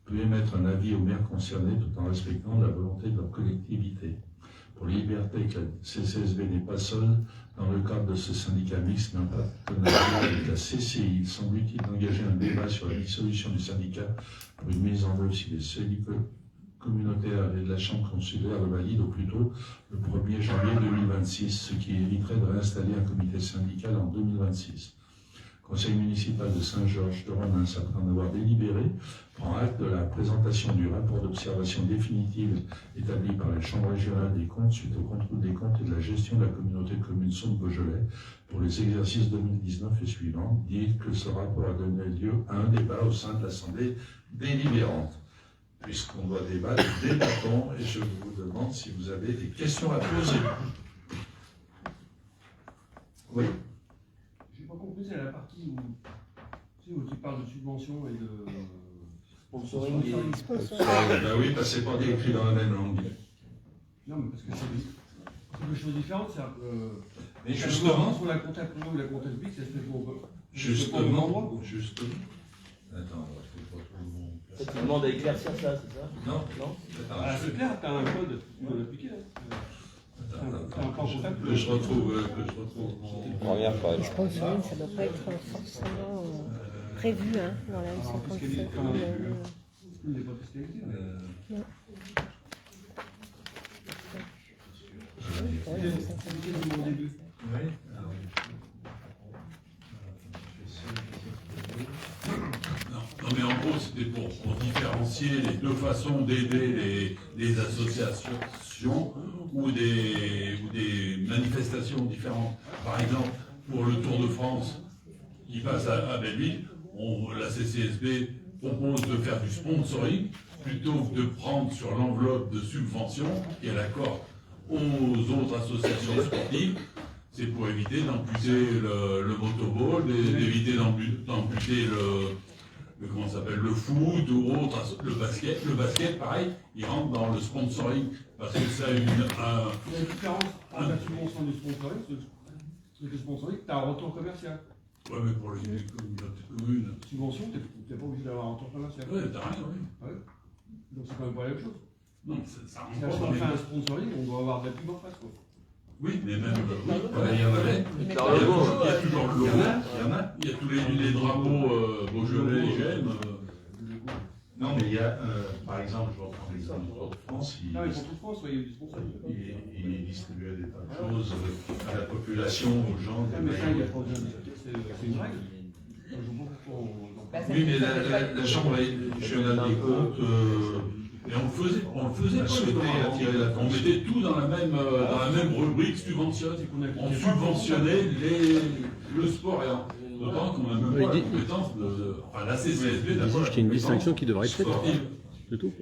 peut émettre un avis aux maires concernés tout en respectant la volonté de leur collectivité. Pour les libertés que la CCSB n'est pas seule, dans le cadre de ce syndicat mixte d'un partenariat avec la CCI, il semble utile d'engager un débat sur la dissolution du syndicat pour une mise en œuvre si les syndicats communautaires et de la Chambre consulaire le valident au plus tôt le 1er janvier 2026, ce qui éviterait de réinstaller un comité syndical en 2026. Le Conseil municipal de Saint-Georges-de-Romains, après en avoir délibéré, prend acte de la présentation du rapport d'observation définitive établi par la Chambre régionale des comptes suite au contrôle des comptes et de la gestion de la communauté de communes Saône-Beaujolais pour les exercices 2019 et suivants, dit que ce rapport a donné lieu à un débat au sein de l'Assemblée délibérante. Puisqu'on doit débattre, débattons, et je vous demande si vous avez des questions à poser. Oui. J'ai pas compris, c'est la partie où tu parles de subventions et de Sponsoring et Ben oui, parce que c'est pas écrit dans la même langue. Non, mais parce que c'est deux choses différentes. Mais justement, sur la compta privée ou la compta publique, ça se fait pour justement. Attends, tu demandes à éclaircir ça, c'est ça? Non. Non. Ah, c'est clair, t'as un code, tu dois l'appliquer. Que je retrouve mon... Première page. Je pense que ça ne doit pas être forcément prévu dans la Alors, parce qu'il est 57. quand même il n'est pas testé. Non. C'était au début. Oui. Non, mais en gros, c'était pour différencier les deux façons d'aider les associations ou des manifestations différentes. Par exemple, pour le Tour de France qui passe à Belleville, la CCSB propose de faire du sponsoring plutôt que de prendre sur l'enveloppe de subvention qu'elle accorde aux autres associations sportives. C'est pour éviter d'amputer le motoball, d'éviter d'amputer comment ça s'appelle, le foot ou autre, le basket, pareil, il rentre dans le sponsoring parce que ça a La différence entre la subvention et le sponsoring, c'est que le sponsoring, tu as un retour commercial. Ouais, mais pour les communes. Subvention, tu n'es pas obligé d'avoir un retour commercial. Ouais, t'as rien, oui. Ouais. Donc c'est quand même pas la même chose. Non, ça rentre Là, pas si dans on les... fait un sponsoring, on doit avoir de la pub en face. Quoi. Oui, mais même, oui, Il y en avait. il y a toujours le logo, il y a tous les drapeaux Beaujolais, j'aime. Non, mais il y a, par exemple, je reprends l'exemple du Tour de France, Ah, mais pour toute France, il y a eu du sponsoring. il distribuait des tas de choses à la population, aux gens. Ah, mais ça, il n'y a pas besoin de discuter, c'est une règle. Je vois pourquoi on... Oui, mais la Chambre régionale des comptes, Et on le faisait a pas, souhaité attirer on l'attention. mettait tout dans la même rubrique subventionne. On subventionnait le sport. D'autant qu'on n'a même pas la compétence enfin, la CCSB n'a pas la qu'il y a une distinction qui devrait être faite. sportive. C'est tout.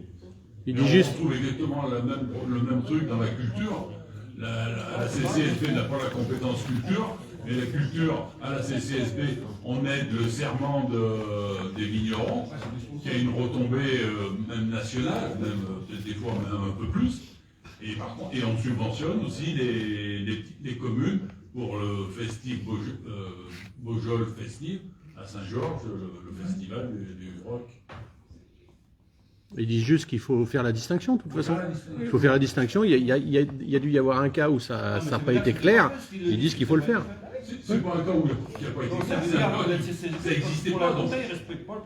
Il Mais dit juste. on trouve exactement le même truc dans la culture. La CCSB n'a pas la compétence culture, mais la culture, à la CCSB, on aide le serment des vignerons, qui a une retombée même nationale, même peut-être des fois même un peu plus. Et par contre, on subventionne aussi les communes pour le festif Beaujol Festif à Saint-Georges, le festival du rock. Il dit juste qu'il faut faire la distinction, de toute façon. Il faut faire la distinction. Il y a dû y avoir un cas où ça n'a pas été clair. Ils disent qu'il faut le faire. C'est pas un cas où il n'y a pas été clair, c'est un cas où ça n'existait pas. Donc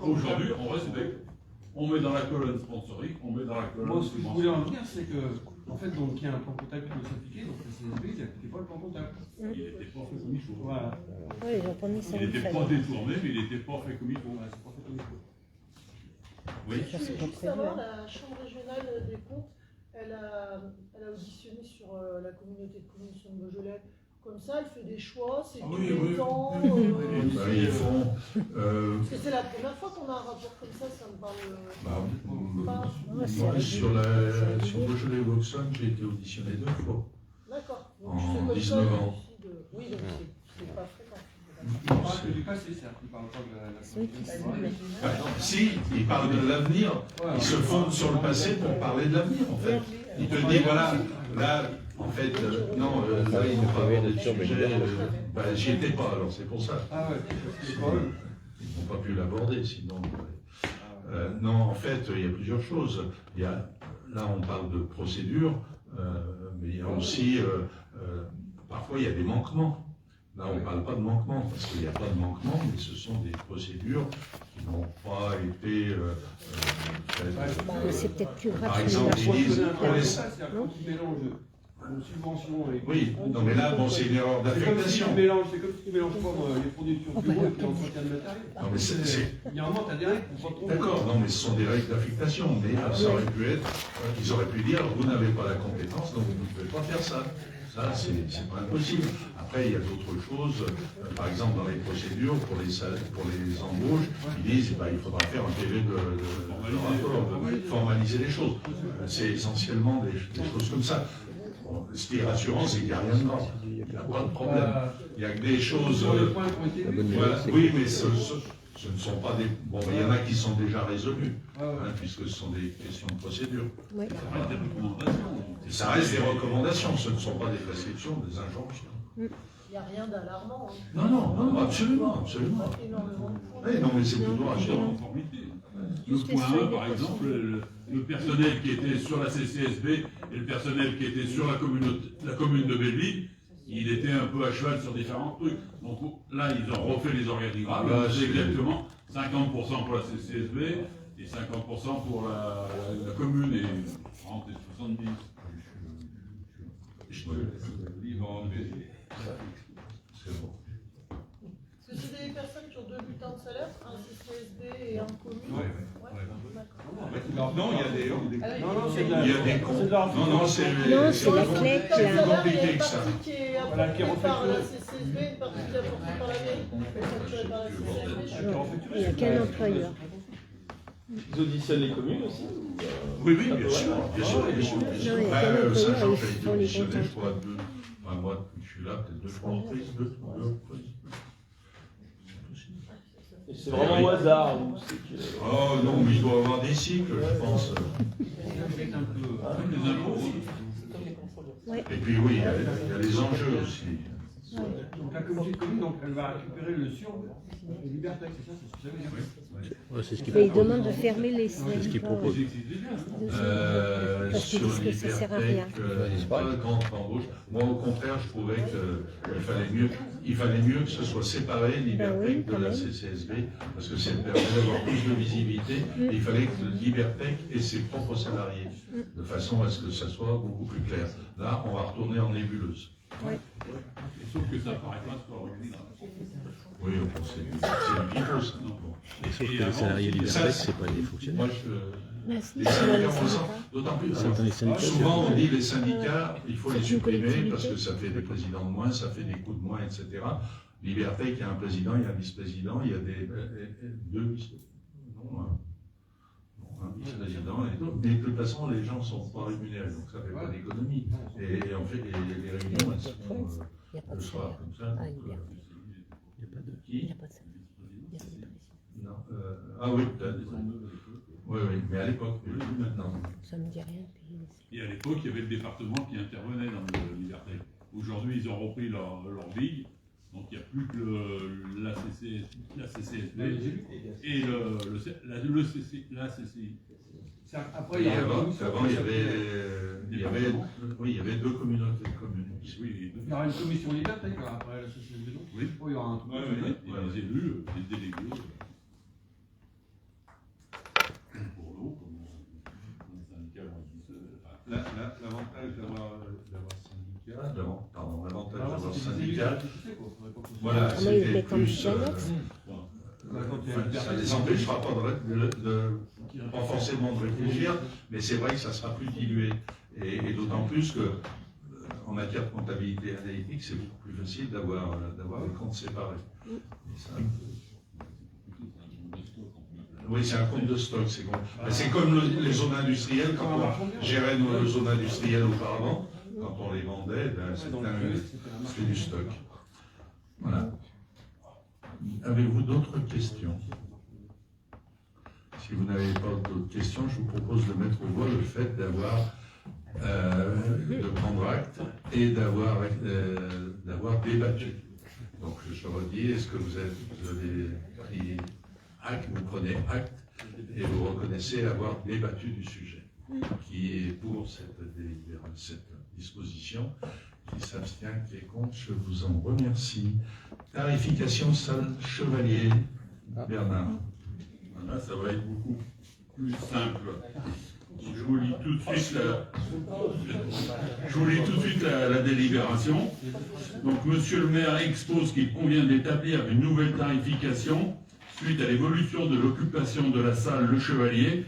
aujourd'hui, on respecte. On met dans la colonne sponsoring, on met dans la colonne. Moi, ce que je voulais en dire, c'est que, en fait, donc, il y a un plan comptable qui doit s'appliquer, donc la CSB, il n'appliquait pas le plan comptable. Il n'était pas fait comme il faut. Voilà. Oui, j'ai entendu ça. Il n'était pas détourné, mais il n'était pas fait comme il faut. Voilà, c'est pas fait comme il faut. Oui. Ça, c'est pas Juste prévu. avant, la Chambre régionale des comptes, elle a auditionné sur la communauté de communes Saône-Beaujolais Comme ça, elle fait des choix, c'est Ah tous oui, les oui, temps. oui, oui, Et ben, ils font. Parce que c'est la première fois qu'on a un rapport comme ça me parle. Bah, Ouais, c'est moi, régulier. sur Beaujolais-Vauxhall, j'ai été auditionné 2 fois. D'accord. Donc, En tu fais comme 19 ça, ans. Oui, donc c'est pas fréquent. Il parle que du passé, certes, il parle pas de la Ceux qui sont Bah, si, ils parlent de l'avenir, ils se fondent sur le passé pour parler de l'avenir, en fait. Ils te disent, voilà, là, en fait, non, là, il n'est pas abordé le sujet. Bah, j'y étais pas, alors c'est pour ça. Ah ouais, c'est Ils pas eux. n'ont pas pu l'aborder, sinon. Non, en fait, il y a plusieurs choses. Là, on parle de procédure, mais il y a aussi, parfois, il y a des manquements. Là, on ne parle pas de manquement, parce qu'il n'y a pas de manquement, mais ce sont des procédures qui n'ont pas été faites. C'est peut-être plus grave. Par que exemple, les ils disent, pour les... Quand ils mélangent une subvention et... Oui, non, mais là, bon, c'est une erreur d'affectation. C'est comme si tu mélanges pas les fournitures du bureau et puis l'entretien de matériel. Non, mais c'est... Normalement, tu as des règles pour pas tromper. D'accord, non, mais ce sont des règles d'affectation, mais ça aurait pu être, ils auraient pu dire, vous n'avez pas la compétence, donc vous ne pouvez pas faire ça. Ça, c'est pas impossible. Après, il y a d'autres choses, par exemple, dans les procédures, pour les embauches, ils disent, il faudra faire un PV de rapport, de formaliser les choses. C'est essentiellement des choses comme ça. Bon, ce qui est rassurant, c'est qu'il n'y a rien de grave. Il n'y a pas de problème. Il n'y a que des choses... Sur les points qui ont été vus. Voilà. Oui, mais ce ne sont pas des... Bon, il y en a qui sont déjà résolus, puisque ce sont des questions de procédure. Oui. Ça reste des recommandations, ce ne sont pas des prescriptions, des injonctions. Il n'y a rien d'alarmant. Non, absolument. Énormément de points. Oui, non, mais c'est plutôt rassurant. Conformité. Le point 1, par exemple, le personnel qui était sur la CCSB et le personnel qui était sur la commune de Belleville, il était un peu à cheval sur différents trucs. Donc là, ils ont refait les organigrammes. Ah, C'est exactement 50% pour la CCSB et 50% pour la commune et 30 et 70. C'est bon. Parce que c'est des personnes qui ont 2 bulletins de salaire, un CCSB et un commune. D'accord. Non, il y a des... Non, c'est de Il y a des cons. Non, c'est Non, c'est la clé c'est plus Il y a compliqué une que ça. partie qui est apportée par la CCSB, une partie qui est apportée par la mairie, et facturée par la CCSB. Non, il n'y a qu'un employeur. Ils auditionnent les communes aussi Oui, bien sûr. Non, il y a qu'un employeur, Saint-Jean, ils j'ai été font les auditionné, comptes. je crois, moi, je suis là, peut-être 2 fois en prise, 2 reprises. Et c'est vraiment au hasard. Ou c'est que... Oh non, mais il doit y avoir des cycles, je pense. C'est un peu comme les impôts. Et puis oui, il y a les enjeux aussi. Donc la communauté de communes, donc, elle va récupérer le sur de Libertech, c'est ça, c'est ce que ça veut dire. Ouais, c'est ce qu'il Mais ils propose. demandent de fermer les C'est ce qu'il syndicats. propose. Parce qu'ils Sur disent que ça sert à rien. Libertech, pas quand embauche. Moi, au contraire, je trouvais qu'il fallait mieux que ce soit séparé, Libertech, de la CCSB, parce que ça permet d'avoir plus de visibilité. Et il fallait que Libertech ait ses propres salariés, de façon à ce que ça soit beaucoup plus clair. Là, on va retourner en nébuleuse. Sauf que ça paraît pas sur l'organigramme. Oui, c'est du pivot, ça. Et sauf que les salariés Libertech, c'est pas des fonctionnaires. Moi, Bah, si, les c'est dans les syndicats, on sent, syndicats. d'autant plus. Certains des syndicats, Souvent, on dit les syndicats, il faut les C'est une supprimer collectivité. parce que ça fait des présidents de moins, ça fait des coûts de moins, etc. Liberté, il y a un président, il y a un vice-président, il y a deux vice-présidents. Un vice-président et d'autres. Mais de toute façon, les gens ne sont pas rémunérés, donc ça ne fait pas d'économie. Et en fait, les réunions, elles sont Il n'y a pas le de soir, salaire. comme ça. Ah, donc, il y a- Il n'y a pas de... Il n'y qui a pas de salaire. Il y a pas de président. Non. Ah oui, peut-être. Oui, mais à l'époque, plus maintenant. Ça ne me dit rien. Puis... Et à l'époque, il y avait le département qui intervenait dans le Liberté. Aujourd'hui, ils ont repris leur bille. Donc il n'y a plus que la CCSB et la CCI. Après, Et avant, il y avait deux communautés de communes. Oui, il y aura une commission Libertech après la CCSB. oui. Il y aura un truc. Et les élus, les délégués. Pour l'eau, comme un syndicat. L'avantage d'avoir syndicat, l'avantage Ah, d'avoir c'était des syndicat, élus, voilà, Ah, mais ils c'était mettent en plus. petit annexe. Ça ne les empêchera pas pas forcément de réfléchir, mais c'est vrai que ça sera plus dilué. Et d'autant plus que en matière de comptabilité analytique, c'est beaucoup plus facile d'avoir les comptes séparés. Et ça, oui, c'est un compte de stock. C'est comme les zones industrielles, quand on gérait nos zones industrielles auparavant, quand on les vendait, c'était du stock. Voilà. Avez-vous d'autres questions? Si vous n'avez pas d'autres questions, je vous propose de mettre au voie le fait de prendre acte et d'avoir débattu. Donc je redis, est-ce que vous avez pris acte, vous prenez acte et vous reconnaissez avoir débattu du sujet? Qui est pour cette disposition? Qui s'abstient? Qui est contre? Je vous en remercie. Tarification salle Chevalier. Bernard. Voilà, ça va être beaucoup plus simple. Je vous lis tout de suite la délibération. Donc, Monsieur le maire expose qu'il convient d'établir une nouvelle tarification suite à l'évolution de l'occupation de la salle Le Chevalier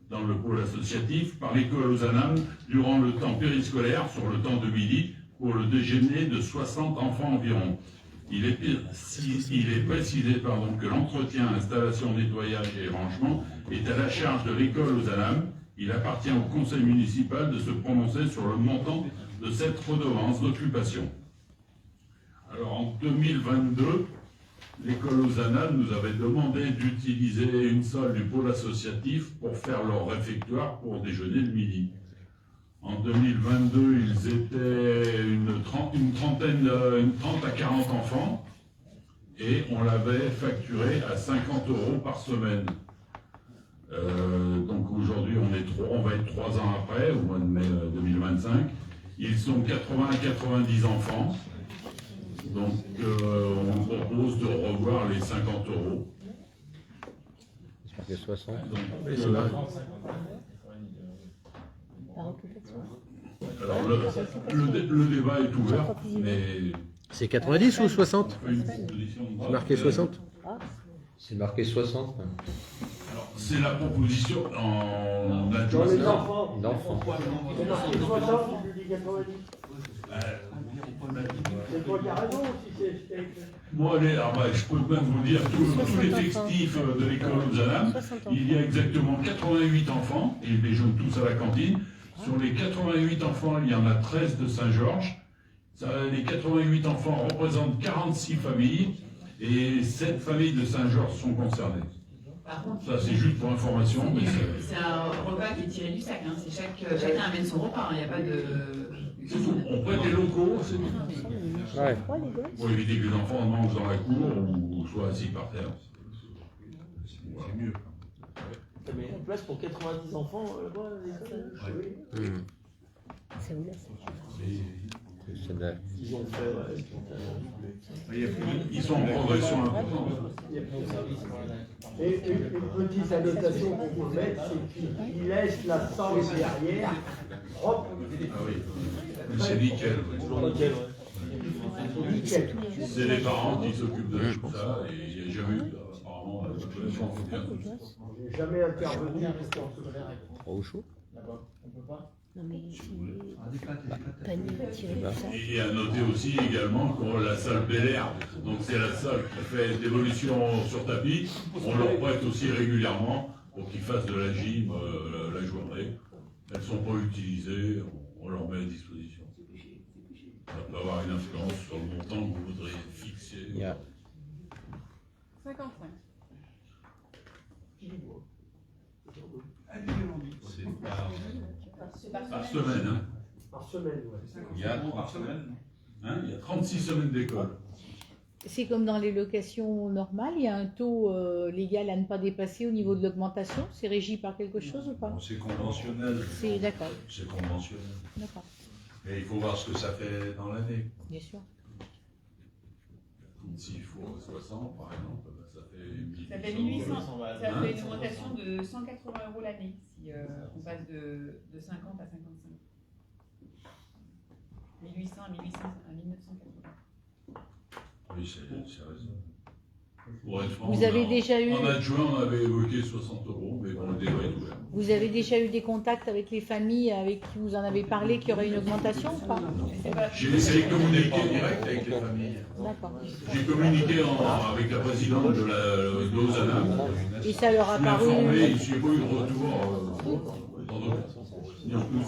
dans le pôle associatif par l'école Ozanam durant le temps périscolaire sur le temps de midi pour le déjeuner de 60 enfants environ. Il est précisé que l'entretien, installation, nettoyage et rangement est à la charge de l'école Ozanam. Il appartient au conseil municipal de se prononcer sur le montant de cette redevance d'occupation. Alors en 2022, l'école Ozanam nous avait demandé d'utiliser une salle du pôle associatif pour faire leur réfectoire pour déjeuner le midi. En 2022, ils étaient une 30 à 40 enfants et on l'avait facturé à 50 € par semaine. Donc aujourd'hui, on va être 3 ans après, au mois de mai 2025. Ils sont 80 à 90 enfants. Donc on propose de revoir les 50 €. Les 60. Alors le débat est ouvert, mais c'est 90 ou 60? c'est marqué 60. C'est marqué 60. Alors c'est la proposition en adjoint. D'enfants. C'est marqué 60, tu dis 90. C'est toi qui as raison si c'est. Moi, je peux même vous dire, tous les textifs de l'école Ozanam, il y a exactement 88 enfants, et ils déjeunent tous à la cantine. Sur les 88 enfants, il y en a 13 de Saint-Georges. Les 88 enfants représentent 46 familles, et 7 familles de Saint-Georges sont concernées. Par contre, ça c'est juste pour information. C'est un repas qui est tiré du sac, hein. Chacun amène son repas, il n'y a pas de... On prête des locaux, c'est tout. Ouais. Pour éviter que les enfants mangent dans la cour ou soient assis par terre. C'est mieux. Ça met une place pour 90 enfants là-bas, C'est où là? Ils ont fait, ils sont en progression importante. Et une petite annotation qu'on peut mettre, c'est qu'ils laissent la salle derrière propre. Ah oui, mais c'est nickel. Nickel. C'est les parents qui s'occupent de tout ça et il n'y a jamais eu apparemment J'ai jamais intervenu. Au chaud. Non mais panier tiré du sac. Et à noter aussi également que la salle Bel Air, donc c'est la salle qui fait d'évolution sur tapis, on leur prête aussi régulièrement pour qu'ils fassent de la gym la journée. Elles ne sont pas utilisées, on leur met à disposition. Ça peut avoir une influence sur le montant que vous voudrez fixer. 55. C'est par semaine. Hein. Par semaine, ouais. Il y a par semaine. Hein, il y a 36 semaines d'école. C'est comme dans les locations normales, il y a un taux légal à ne pas dépasser au niveau de l'augmentation. C'est régi par quelque chose ou pas? C'est conventionnel. C'est d'accord. C'est conventionnel. D'accord. Mais il faut voir ce que ça fait dans l'année. Bien sûr. S'il faut 60 par exemple, ça fait 1800. Ça fait 1800. Ça fait une augmentation de 180 € l'année si on passe de 50 à 55. 1800 à 1980. Oui, c'est raisonnable. Pour être franc, Vous avez déjà eu... En adjoint, on avait évoqué 60 €, mais bon, le débat est ouvert. Vous avez déjà eu des contacts avec les familles avec qui vous en avez parlé qu'il y aurait une augmentation ou pas? J'ai essayé de communiquer direct avec les familles. D'accord. J'ai communiqué avec la présidente de l'OSANA. Et ça leur a paru... Informé, il n'y a pas eu de retour.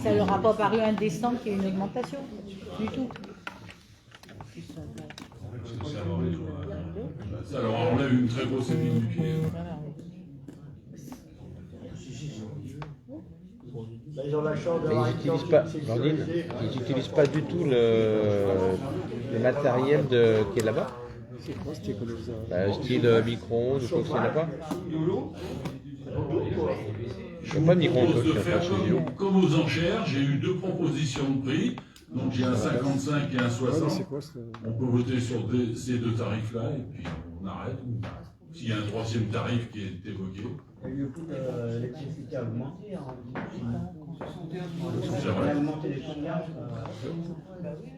Ça leur a pas paru indécent qu'il y ait une augmentation du tout. Ça leur enlève une très grosse épine du pied. Ils ont la chance Mais d'avoir ils une n'utilisent sortie pas, de Blandine, sécurité. ils n'utilisent pas du tout le matériel qui est là-bas. Style micro-ondes ou quoi que ce soit pas. Je ne pas de micro-ondes, propose je de suis faire chez Gilo. comme aux enchères, j'ai eu 2 propositions de prix. Donc j'ai un 55 et un 60. On peut voter sur ces 2 tarifs-là et puis on arrête. S'il y a un 3e tarif qui est évoqué. Et le coût de l'électricité a augmenté. C'est On vrai. a augmenté les sondages.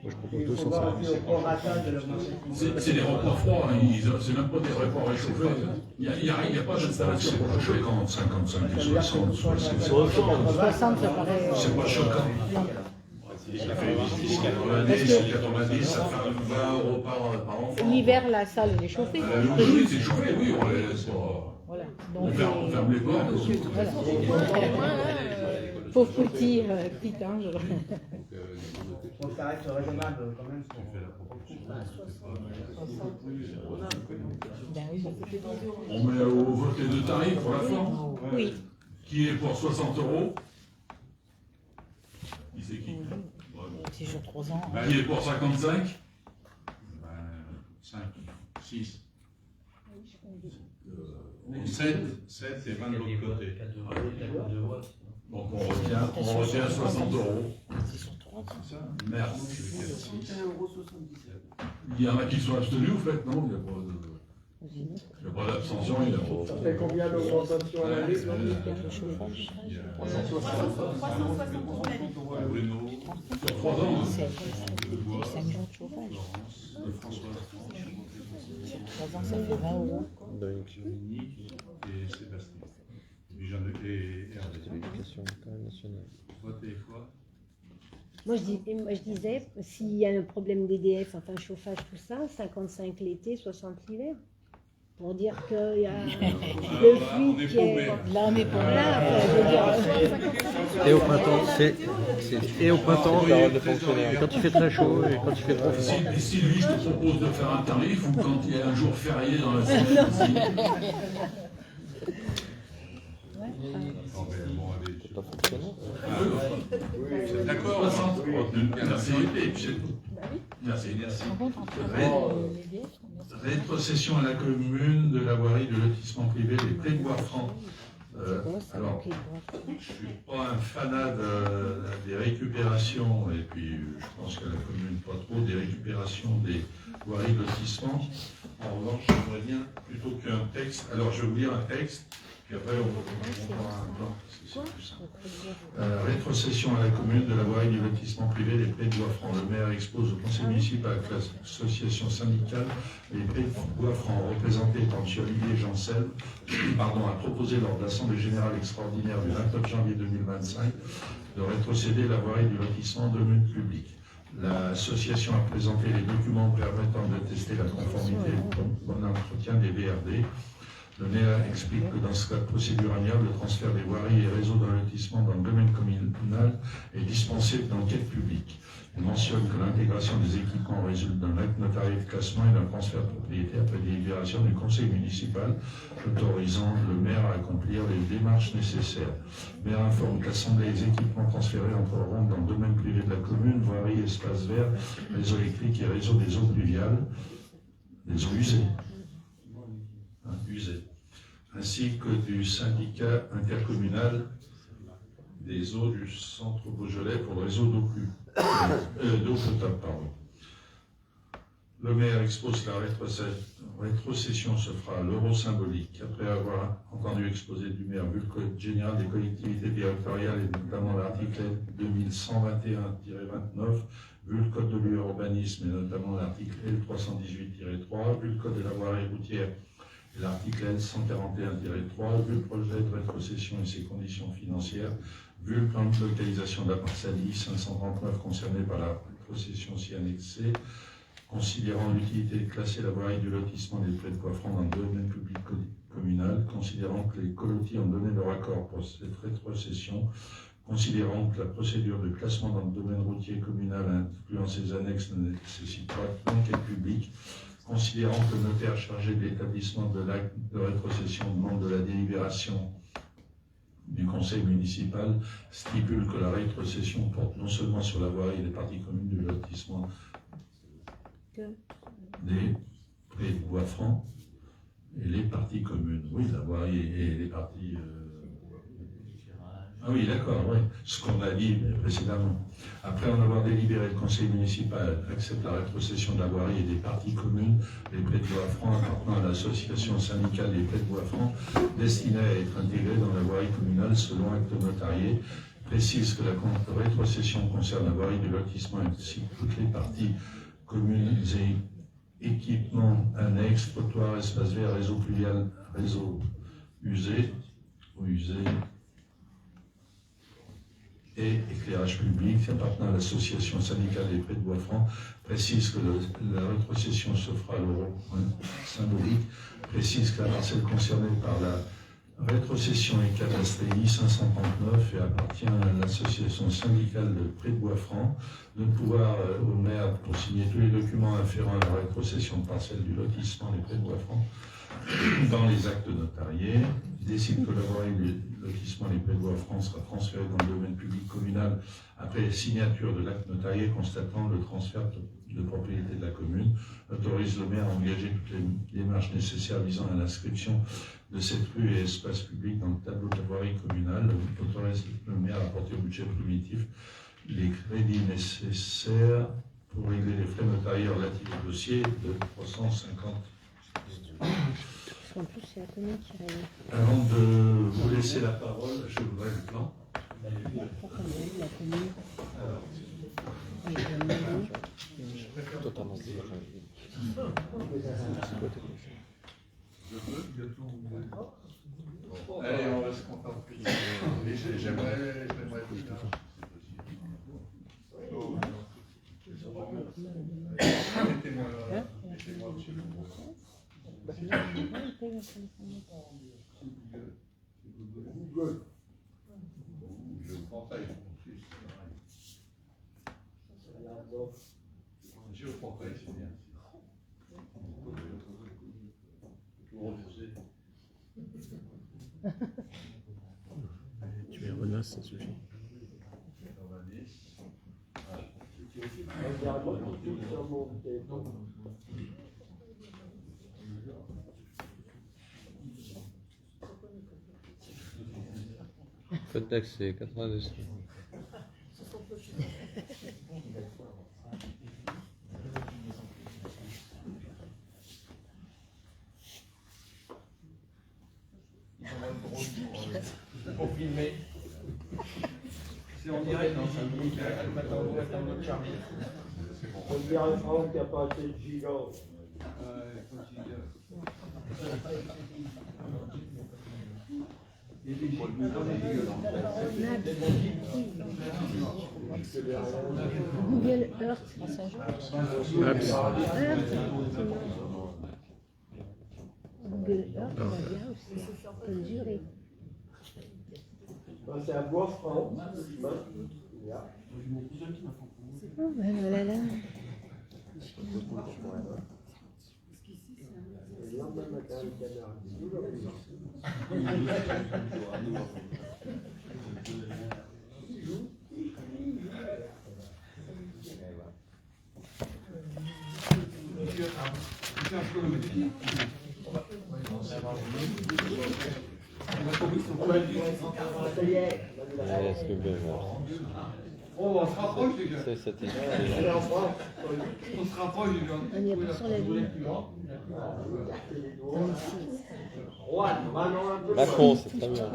Moi, je propose Il faut 250. voir aussi au prorata de l'augmentation. C'est des repas froids, hein. C'est même pas des repas réchauffés. Il n'y a pas d'installation pour C'est chauffer. choquant, 55 et 60, 60. 60, ça paraît... C'est pas choquant. Ça fait 90, 90, ça fait 20 € par enfant. L'hiver, la salle, elle est chauffée. Oui, c'est chauffé, oui, on les laisse pas. Voilà. On Donc, ferme les portes. voilà. Pauvre petit ange. Donc ça reste raisonnable quand même. Ben oui. On met au vote les 2 tarifs pour la forme. Oui. Qui est pour 60 €. Qui c'est qui? C'est sur 3 ans. Qui est pour 55? 5, 6. 7 et 20 de l'autre côté. Donc on retient 60 €. C'est sur 3 ans. Merci. Il y en a qui sont abstenus, vous faites, non? Il n'y a pas d'abstention, il y a pas. Ça fait combien d'augmentation à l'année? 3 ans. 5 jours de chauffage. Sur 3 ans, ça fait 20 €. Dominique et Sébastien. Et Hervé. L'éducation nationale. Vote et foi. Moi je disais, s'il y a un problème d'EDF, enfin chauffage, tout ça, 55 l'été, 60 l'hiver. Pour dire qu'il y a le fluide qui est... Là, on est pas Voilà, enfin, je veux dire... Et au printemps, et au printemps, parole de fonctionnaire. Quand il fait très chaud et quand il fait trop froid. Et si lui, je te propose de faire un tarif ou quand il y a un jour férié dans la semaine aussi. Pas fonctionnaire. D'accord, Merci. Merci. Rétrocession à la commune de la voirie de lotissement privé des Prés de Bois-Franc. Alors, je ne suis pas un fanat des récupérations, et puis je pense qu'à la commune pas trop, des récupérations des voiries de lotissement. En revanche, j'aimerais bien, plutôt qu'un texte, alors je vais vous lire un texte, puis après on va un plan, c'est plus simple. Rétrocession à la commune de la voirie du lotissement privé des Prés de Bois-Franc. Le maire expose au conseil municipal avec l'association syndicale les Prés de Bois-Franc, représentés par M. Olivier Jancel, a proposé lors de l'Assemblée générale extraordinaire du 29 janvier 2025 de rétrocéder la voirie du lotissement en domaine public. L'association a présenté les documents permettant de tester la conformité et le bon entretien des VRD. Le maire explique que dans ce cas de procédure amiable, le transfert des voiries et réseaux d'un lotissement dans le domaine communal est dispensé d'enquête publique. Il mentionne que l'intégration des équipements résulte d'un acte notarié de classement et d'un transfert de propriété après délibération du conseil municipal, autorisant le maire à accomplir les démarches nécessaires. Le maire informe que l'Assemblée des équipements transférés entreront dans le domaine privé de la commune, voirie, espace vert, réseau électrique et réseau des eaux pluviales, des eaux usées. Ainsi que du syndicat intercommunal des eaux du centre Beaujolais pour le réseau d'eau potable. Le maire expose que la rétrocession se fera à l'euro symbolique. Après avoir entendu exposer du maire, vu le Code général des collectivités territoriales et notamment l'article 2121-29, vu le Code de l'urbanisme et notamment l'article L318-3, vu le Code de la voirie routière et l'article L 141-3, vu le projet de rétrocession et ses conditions financières, vu le plan de localisation de la parcelle I-539 concernée par la rétrocession si annexée, considérant l'utilité de classer la voirie du lotissement des Prés de Poiffrand dans le domaine public communal, considérant que les colotis ont donné leur accord pour cette rétrocession, considérant que la procédure de classement dans le domaine routier communal incluant ses annexes ne nécessite pas d'enquête publique, considérant que le notaire chargé de l'établissement de l'acte de rétrocession demande de la délibération du conseil municipal, stipule que la rétrocession porte non seulement sur la voirie et les parties communes du lotissement des Prés de Bois-Franc et les parties communes. Oui, la voirie et les parties... Ah oui, d'accord, oui. Ce qu'on a dit précédemment. Après en avoir délibéré, le conseil municipal accepte la rétrocession de la voirie et des parties communes, les Prés de Bois-Franc appartenant à l'association syndicale des Prés de Bois-Franc, destinée à être intégrée dans la voirie communale selon acte notarié, précise que la rétrocession concerne la voirie du lotissement ainsi que toutes les parties communes et équipements annexes, trottoirs, espaces verts, réseau pluvial, réseau usé ou usé, et éclairage public appartenant à l'association syndicale des Prés de Bois-Franc, précise que la rétrocession se fera à l'euro symbolique, précise que la parcelle concernée par la rétrocession est cadastrée I-539 et appartient à l'association syndicale de Prés de Bois-Franc, de pouvoir au maire pour signer tous les documents afférents à la rétrocession de parcelle du lotissement des Prés de Bois-Franc dans les actes notariés, décide que la voirie du lotissement des Prés de Bois-Franc sera transférée dans le domaine public communal après signature de l'acte notarié constatant le transfert de propriété de la commune, autorise le maire à engager toutes les démarches nécessaires visant à l'inscription de cette rue et espace public dans le tableau de la voirie communale, autorise le maire à apporter au budget primitif les crédits nécessaires pour régler les frais notariés relatifs au dossier de 350. En plus, c'est la commune qui règle. Avant de vous laisser la parole, je voudrais le plan. La commune. Totalement. Allez, on va se contenter. J'aimerais plus tard. Mettez-moi là. Mettez-moi dessus. Google. Je prends pas je prends pas, c'est bien. Tu es renasse, ça suffit. Code d'accès 92. Pour filmer. C'est en direct, non, ça me dit on dirait Franck qui n'a pas assez de giga. Google Earth. Google Earth, ça va bien aussi. C'est une durée. C'est à Bois-Franc. Oh, ben voilà là. Le lendemain matin, le canard. Est-ce que bien Oh, on se rapproche déjà. c'est satisfait. On se rapproche déjà. On y a pas sur la ville. Macron, c'est très bien.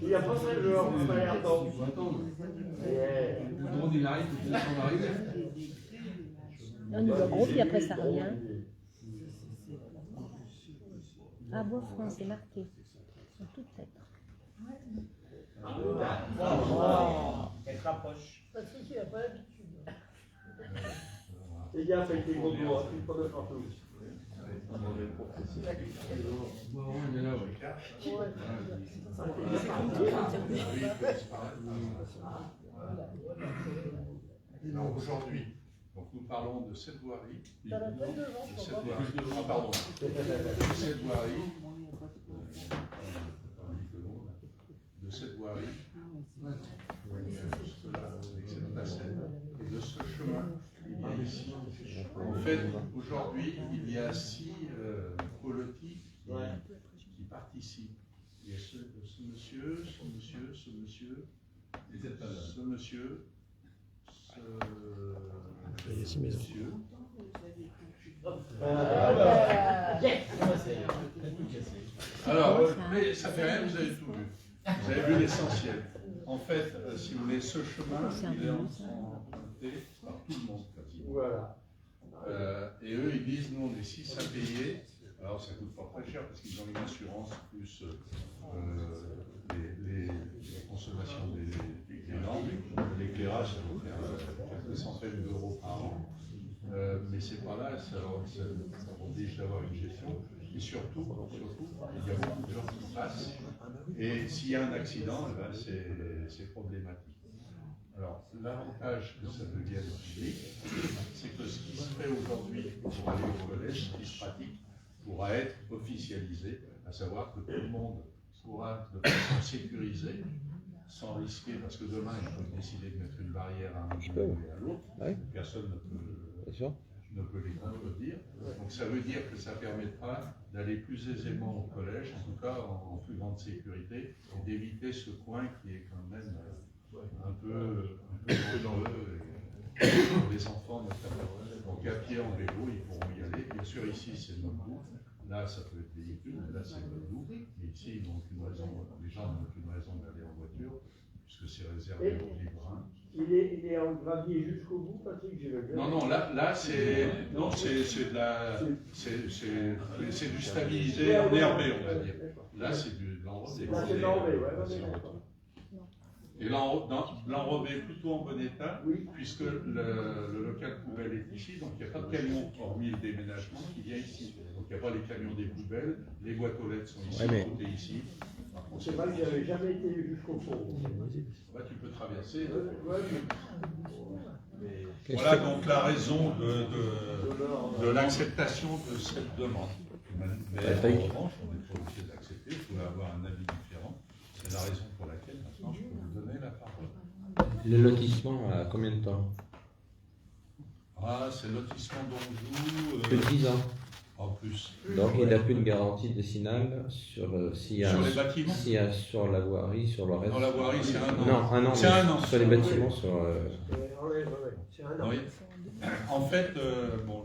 Il n'y a pas 5 jours, on va y attendre. Le drone il arrive, on arrive. On y va gros, puis après ça revient. Ah, Bois-Franc, c'est marqué. Ils sont toutes faites. Elle se rapproche. Patrick, il n'a pas l'habitude. Les gars, faites des gros doigts, une fois de partout. Alors aujourd'hui, donc nous parlons de cette voirie. T'as la tête devant, je crois pas. Ah pardon. Cette voirie. De cette voirie. Cette nacelle. Et de ce chemin. Il y a ici. En fait, aujourd'hui, il y a 6 colotis qui participent. Il y a ce monsieur, ce monsieur, ce monsieur, ce monsieur, Il y a 6 maisons. Alors, mais ça fait rien, vous avez tout vu. Vous avez vu l'essentiel. En fait, si vous voulez, ce chemin, il est emprunté par tout le monde. Voilà. Et eux, ils disent, nous, on est 6 à payer. Alors, ça coûte pas très cher parce qu'ils ont une assurance plus les consommations des lampes, l'éclairage, ça va faire quelques centaines d'euros par an. Mais c'est pas là, ça oblige d'avoir une gestion. Et surtout, il y a beaucoup de gens qui passent. Et s'il y a un accident, eh ben, c'est problématique. Alors, l'avantage que ça devienne public, c'est que ce qui se fait aujourd'hui pour aller au collège, ce qui se pratique, pourra être officialisé, à savoir que tout le monde pourra de façon sécurisée, sans risquer, parce que demain, ils peuvent décider de mettre une barrière à un bout et à l'autre, personne ne peut les contredire. Donc ça veut dire que ça permettra d'aller plus aisément au collège, en tout cas en plus grande sécurité, et d'éviter ce coin qui est quand même un peu dangereux pour les enfants notamment. Donc à pied, en vélo, ils pourront y aller. Bien sûr, ici, c'est notre bout. Là, ça peut être véhicule, là, c'est notre bout. Mais ici, ils n'ont aucune raison, les gens n'ont aucune raison d'aller en voiture, puisque c'est réservé aux riverains. Il est en gravier jusqu'au bout, Patrick, j'ai le Non, là c'est de la, c'est du stabilisé enherbé, on va dire. Là, c'est de l'enrobé. Là, c'est de l'enrobé, ouais, et l'enrobé plutôt en bon état, puisque le local poubelle est ici, donc il n'y a pas de camion, hormis le déménagement, qui vient ici. Donc il n'y a pas les camions des poubelles, les boîtes aux lettres sont ici, tout est ici. C'est vrai que j'avais jamais été jusqu'au fond. Tu peux traverser. Voilà donc la raison de l'acceptation de cette demande. Mais en revanche, on n'est pas obligé d'accepter, vous pouvez avoir un avis différent. C'est la raison pour laquelle maintenant je peux vous donner la parole. Le lotissement à combien de temps? Ah, c'est le lotissement d'Anjou. Plus de 10 ans. En plus. Donc il n'a plus de garantie décennale sur s'il y a sur les bâtiments. S'il y a sur la voirie, sur le reste. Dans la voirie, c'est 1 an. Non, 1 an. C'est 1 an. Sur les bâtiments, sur. C'est 1 an. Oui. En fait, bon,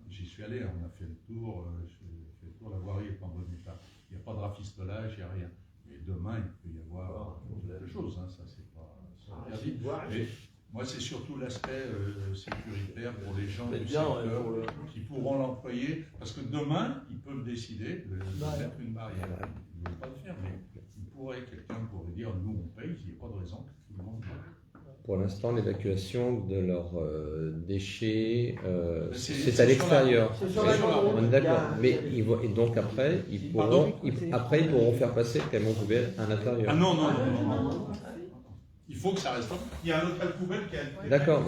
j'y suis allé, on a fait le tour. La voirie est en bon état. Il n'y a pas de rafistolage, il n'y a rien. Mais demain, il peut y avoir quelque chose. Hein, ça, c'est pas interdit. Mais moi, c'est surtout l'aspect sécuritaire pour les gens du secteur qui pourront l'employer. Parce que demain, ils peuvent décider de mettre une barrière. Ils ne veulent pas le faire, mais quelqu'un pourrait dire nous, on paye, il n'y a pas de raison que tout le monde paye. Pour l'instant, l'évacuation de leurs déchets, c'est à l'extérieur. On est d'accord. Mais et donc après, ils pourront faire passer le camion poubelle à l'intérieur. Ah non. Il faut que ça reste. Il y a un local poubelle qui a. D'accord.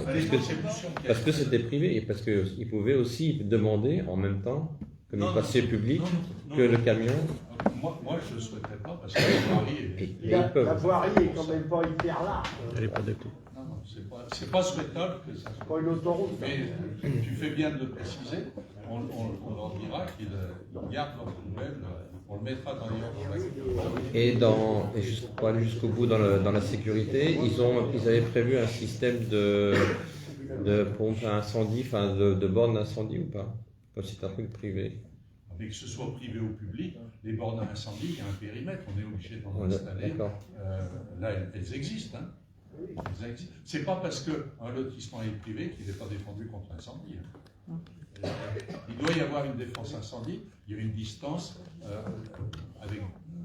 Parce que c'était privé et parce qu'ils pouvaient aussi demander en même temps, comme il passait public, que le camion. Moi, je ne souhaiterais pas parce que la voirie la voirie est quand même pas hyper large. Elle n'est pas adaptée. Non, c'est pas souhaitable que ça soit. Pas une autoroute. Mais tu fais bien de le préciser. On leur dira qu'ils gardent leur poubelle. On le mettra dans les ordres. Et juste pour aller jusqu'au bout dans la sécurité, ils avaient prévu un système de pompe à incendie, enfin de borne d'incendie ou pas? Comme c'est un truc privé. Mais que ce soit privé ou public, les bornes à incendie, il y a un périmètre, on est obligé d'en installer. Là, elles existent. Hein. C'est pas parce qu'un lotissement est privé qu'il n'est pas défendu contre l'incendie. Il doit y avoir une défense incendie, il y a une distance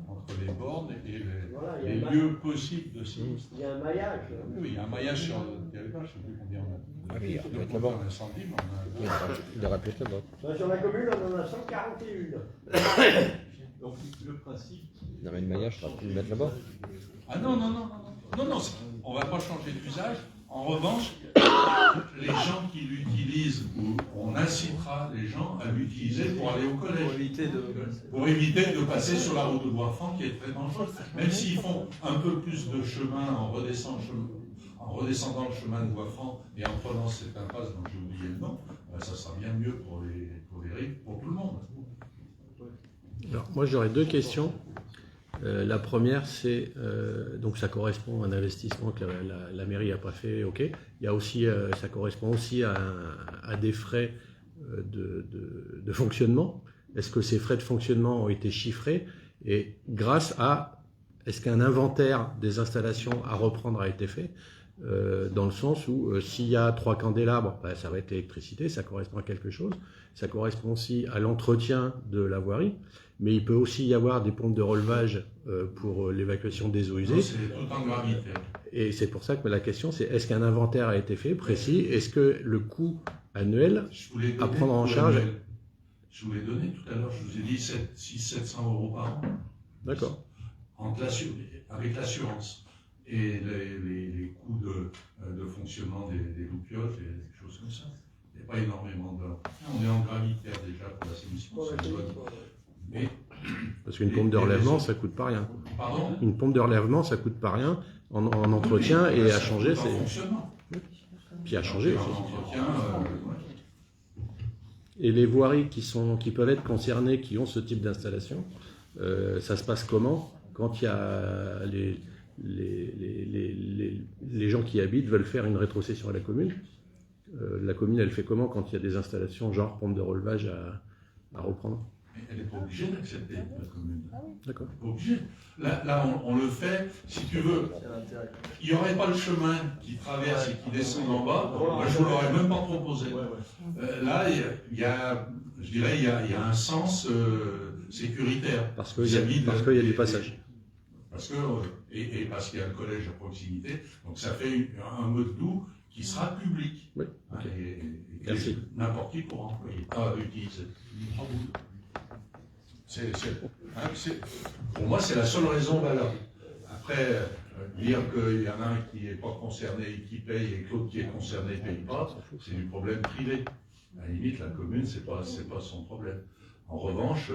entre les bornes et Voilà, les lieux possibles de sinistre. Il y a un maillage. Oui, il y a un maillage sur le territoire, je ne sais plus combien on a. Ah oui, il y a de là-bas. points d'incendie, mais on a... Il aurait pu être là-bas. Sur la commune, on en a 141. Donc le principe. Non, mais le maillage, tu aurais pu le mettre là-bas. Ah non, on ne va pas changer d'usage. En revanche, les gens qui l'utilisent, on incitera les gens à l'utiliser pour aller au collège. Pour éviter de passer sur la route de Boisfranc qui est très dangereuse. Même s'ils font un peu plus de chemin en redescendant le chemin de Boisfranc et en prenant cette impasse dont j'ai oublié le nom, ça sera bien mieux pour les rives, pour tout le monde. Alors, moi, j'aurais deux questions. La première, c'est, donc ça correspond à un investissement que la mairie n'a pas fait, ok. Il y a aussi, ça correspond aussi à des frais de fonctionnement. Est-ce que ces frais de fonctionnement ont été chiffrés? Et grâce à, est-ce qu'un inventaire des installations à reprendre a été fait? Dans le sens où s'il y a 3 candélabres, ben, ça va être l'électricité, ça correspond à quelque chose. Ça correspond aussi à l'entretien de la voirie. Mais il peut aussi y avoir des pompes de relevage pour l'évacuation des eaux usées. C'est tout en gravité. Et c'est pour ça que la question, c'est est-ce qu'un inventaire a été fait, précis? Est-ce que le coût annuel à prendre en charge... Je vous l'ai donné tout à l'heure, je vous ai dit 600-700 € par an. D'accord. Avec l'assurance et les coûts de fonctionnement des loupioles et des choses comme ça. Il n'y a pas énormément d'heures. On est en gravitaire déjà pour l'assainissement. Mais, parce qu'une pompe de relèvement, ça ne coûte pas rien. Pardon? Une pompe de relèvement, ça ne coûte pas rien en entretien et à changer, c'est... fonctionnement. Puis à changer aussi. Entretien, Et les voiries qui peuvent être concernées, qui ont ce type d'installation, ça se passe comment quand il y a les gens qui y habitent veulent faire une rétrocession à la commune? La commune, elle fait comment quand il y a des installations genre pompe de relevage à reprendre? Elle n'est pas obligée d'accepter, la commune. D'accord. Pas obligée. Là on le fait, si tu veux. Il n'y aurait pas le chemin qui traverse et qui descend en bas, moi je ne l'aurais même pas proposé. Là, il y a un sens sécuritaire. Parce qu'il y a du passage. Parce qu'il y a le collège à proximité, donc ça fait un mode doux qui sera public. Oui. Okay. Et merci. N'importe qui pourra utiliser. Pour moi, c'est la seule raison valable. Après, dire qu'il y en a un qui n'est pas concerné et qui paye et que l'autre qui est concerné ne paye pas, c'est du problème privé. À la limite, la commune, c'est pas son problème. En revanche,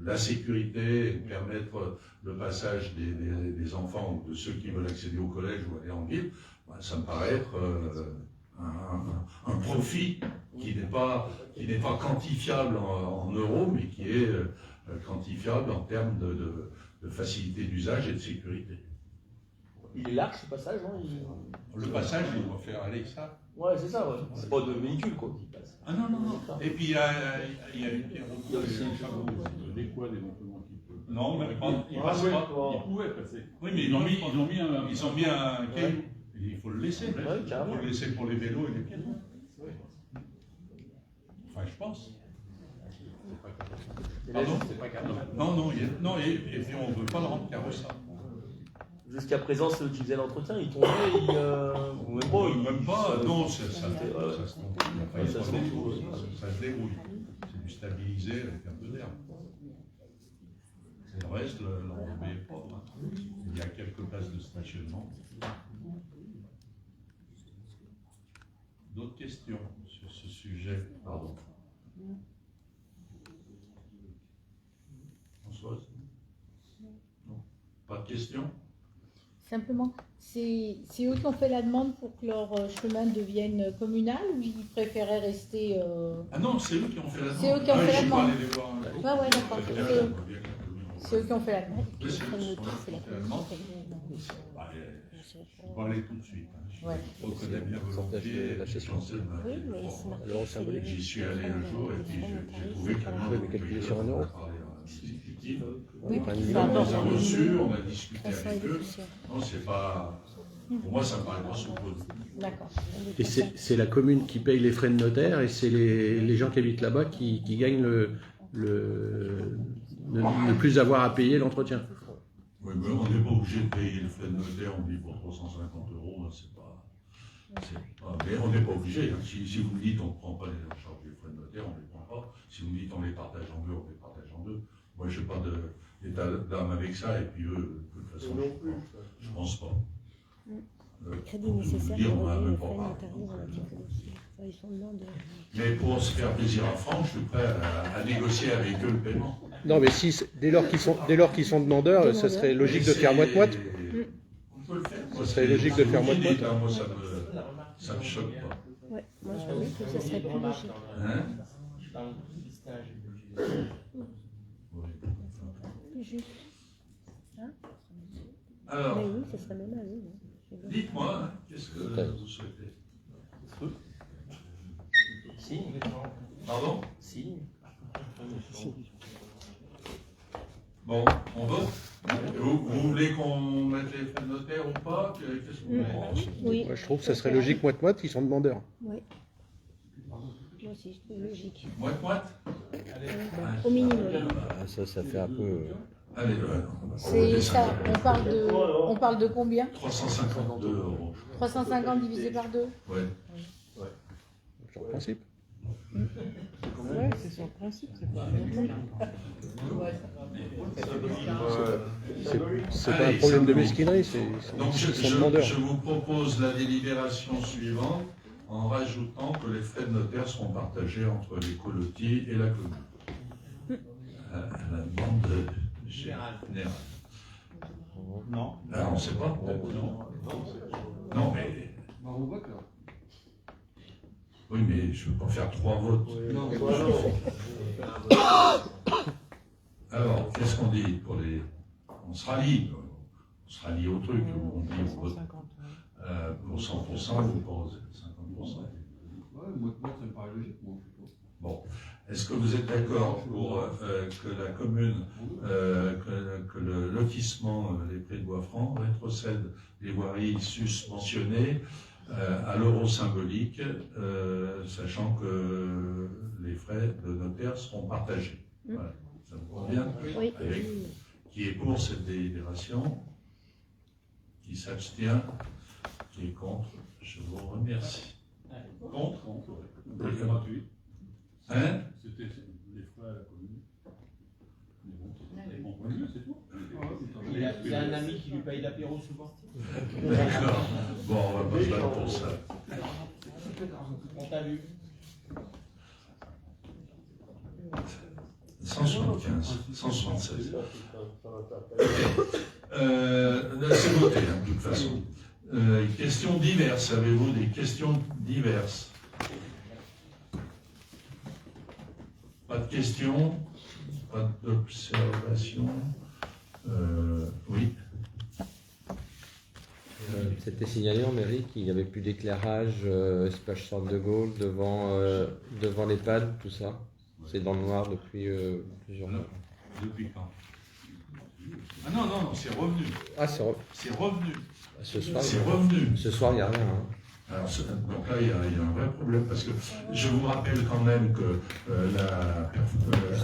la sécurité, permettre le passage des enfants ou de ceux qui veulent accéder au collège ou aller en ville, ça me paraît être un profit qui n'est pas quantifiable en euros, mais qui est quantifiable en termes de facilité d'usage et de sécurité. Il est large ce passage, non? Le passage, il va faire aller ça. Ouais, c'est ça, ouais. C'est pas de véhicule quoi qui passe. Ah non. Et puis il y a une pierre des quads éventuellement qui peuvent. Non, mais il passe pas. Il pouvait passer. Oui, mais ils ont mis un caillou. Il faut le laisser. Il faut le laisser pour les vélos et les piétons. Enfin, je pense. Pardon? Non, et puis on ne veut pas le rendre carrossable. Jusqu'à présent, ceux qui faisaient l'entretien, ils tombaient, ou même pas, non, ça se débrouille. C'est du stabilisé avec un peu d'air. Le reste, l'enrobé est propre. Il y a quelques places de stationnement. D'autres questions sur ce sujet? Pardon. Françoise? Non. Pas de questions? Simplement, c'est eux qui ont fait la demande pour que leur chemin devienne communal ou ils préféraient rester... Ah non, c'est eux qui ont fait la demande. C'est eux qui ont fait la demande. Ouais, d'accord. C'est eux qui ont fait la demande. On va aller tout de suite. Je reconnais bien volontiers. Oui, mais c'est marqué. J'y suis allé un jour et puis j'ai trouvé qu'il y avait calculer sur 1 euro. l'exécutif. Oui, On parce les qu'ils a apportent des- reçus, on a discuté Ça sera avec des eux. poussières. Non, c'est pas. Pour moi, ça me paraît pas sous-posé. D'accord. Et c'est la commune qui paye les frais de notaire et c'est les gens qui habitent là-bas qui gagnent ne plus avoir à payer l'entretien. Oui, mais on n'est pas obligé de payer le frais de notaire, on dit pour 350 €, hein, c'est pas. Mais on n'est pas obligé. Hein. Si vous me dites on ne prend pas les charges des frais de notaire, on ne les prend pas. Si vous me dites on les partage en deux, on les partage en deux. Moi, je n'ai pas d'état d'âme avec ça, et puis eux, de toute façon, je ne pense pas. Crédit nécessaire dire, pour on a régler même les pas frais parlé. notariés relatifs au dossier. Ça, ils sont demandeurs. Mais pour se faire plaisir à Franck, je suis prêt à négocier avec eux le paiement. Non, mais si, dès lors qu'ils sont demandeurs, ça serait logique de faire moite-moite. On peut le faire. Ce serait logique de faire moite-moite. Moi, ça me choque pas. Ouais, moi je trouve que ça serait plus logique. Hein? Plus juste. Hein? Alors, Mais oui, ça serait même à eux. dites-moi, hein, qu'est-ce que vous souhaitez? Signe. Pardon? Signe. Bon, on vote? Vous voulez qu'on mette les frais de notaire ou pas? Qu'est-ce que vous pensez? Oui. Moi, je trouve que ça serait logique moite-moite, ils sont demandeurs. Oui. Moi aussi, je trouve logique. Moite-moite? Au minimum. Ah, ça fait un peu. Allez, C'est ça, on parle de combien? 352 €. 350 divisé par 2? Ouais. Sur le principe. Ouais, c'est sur le principe, c'est pas. C'est pas un problème de mesquinerie, Donc ils sont demandeurs. je vous propose la délibération suivante en rajoutant que les frais de notaire seront partagés entre les colotiers et la commune. À la demande générale. Non. Ah, on ne sait pas. Non, mais. On vote là. Oui, mais je ne veux pas faire 3 votes. Non. Alors, qu'est-ce qu'on dit pour les. On se rallie. On se rallie au truc. On dit on vote pour 100% ou pour 50%. Ouais, moi, ça me paraît logique, moi. Bon. Est-ce que vous êtes d'accord pour que la commune, que le lotissement Les Prés de Bois-Franc rétrocède les voiries suspensionnées à l'euro symbolique, sachant que les frais de notaire seront partagés? Voilà. Ça vous convient? Oui. Qui est pour cette délibération? Qui s'abstient? Qui est contre? Je vous remercie. Contre? C'est gratuit. Hein? C'était les frais à la commune. Mais bon, c'est mon point de vue, c'est tout. Il a un ami qui lui paye l'apéro souvent. D'accord. Bon, on va pas se battre pour ça. On t'a vu. 175, 176. C'est voté, hein, de toute façon. Questions diverses. Avez-vous des questions diverses? Pas de questions? Pas d'observations? Oui. C'était signalé en mairie qu'il n'y avait plus d'éclairage espace Charles de Gaulle devant l'EHPAD, tout ça. C'est dans le noir depuis plusieurs mois. Depuis quand? Ah non, non, non, c'est revenu. Ah, c'est revenu. Ce soir, C'est revenu. Ce soir, il n'y a rien. Hein. Alors, donc là, il y a un vrai problème parce que je vous rappelle quand même que la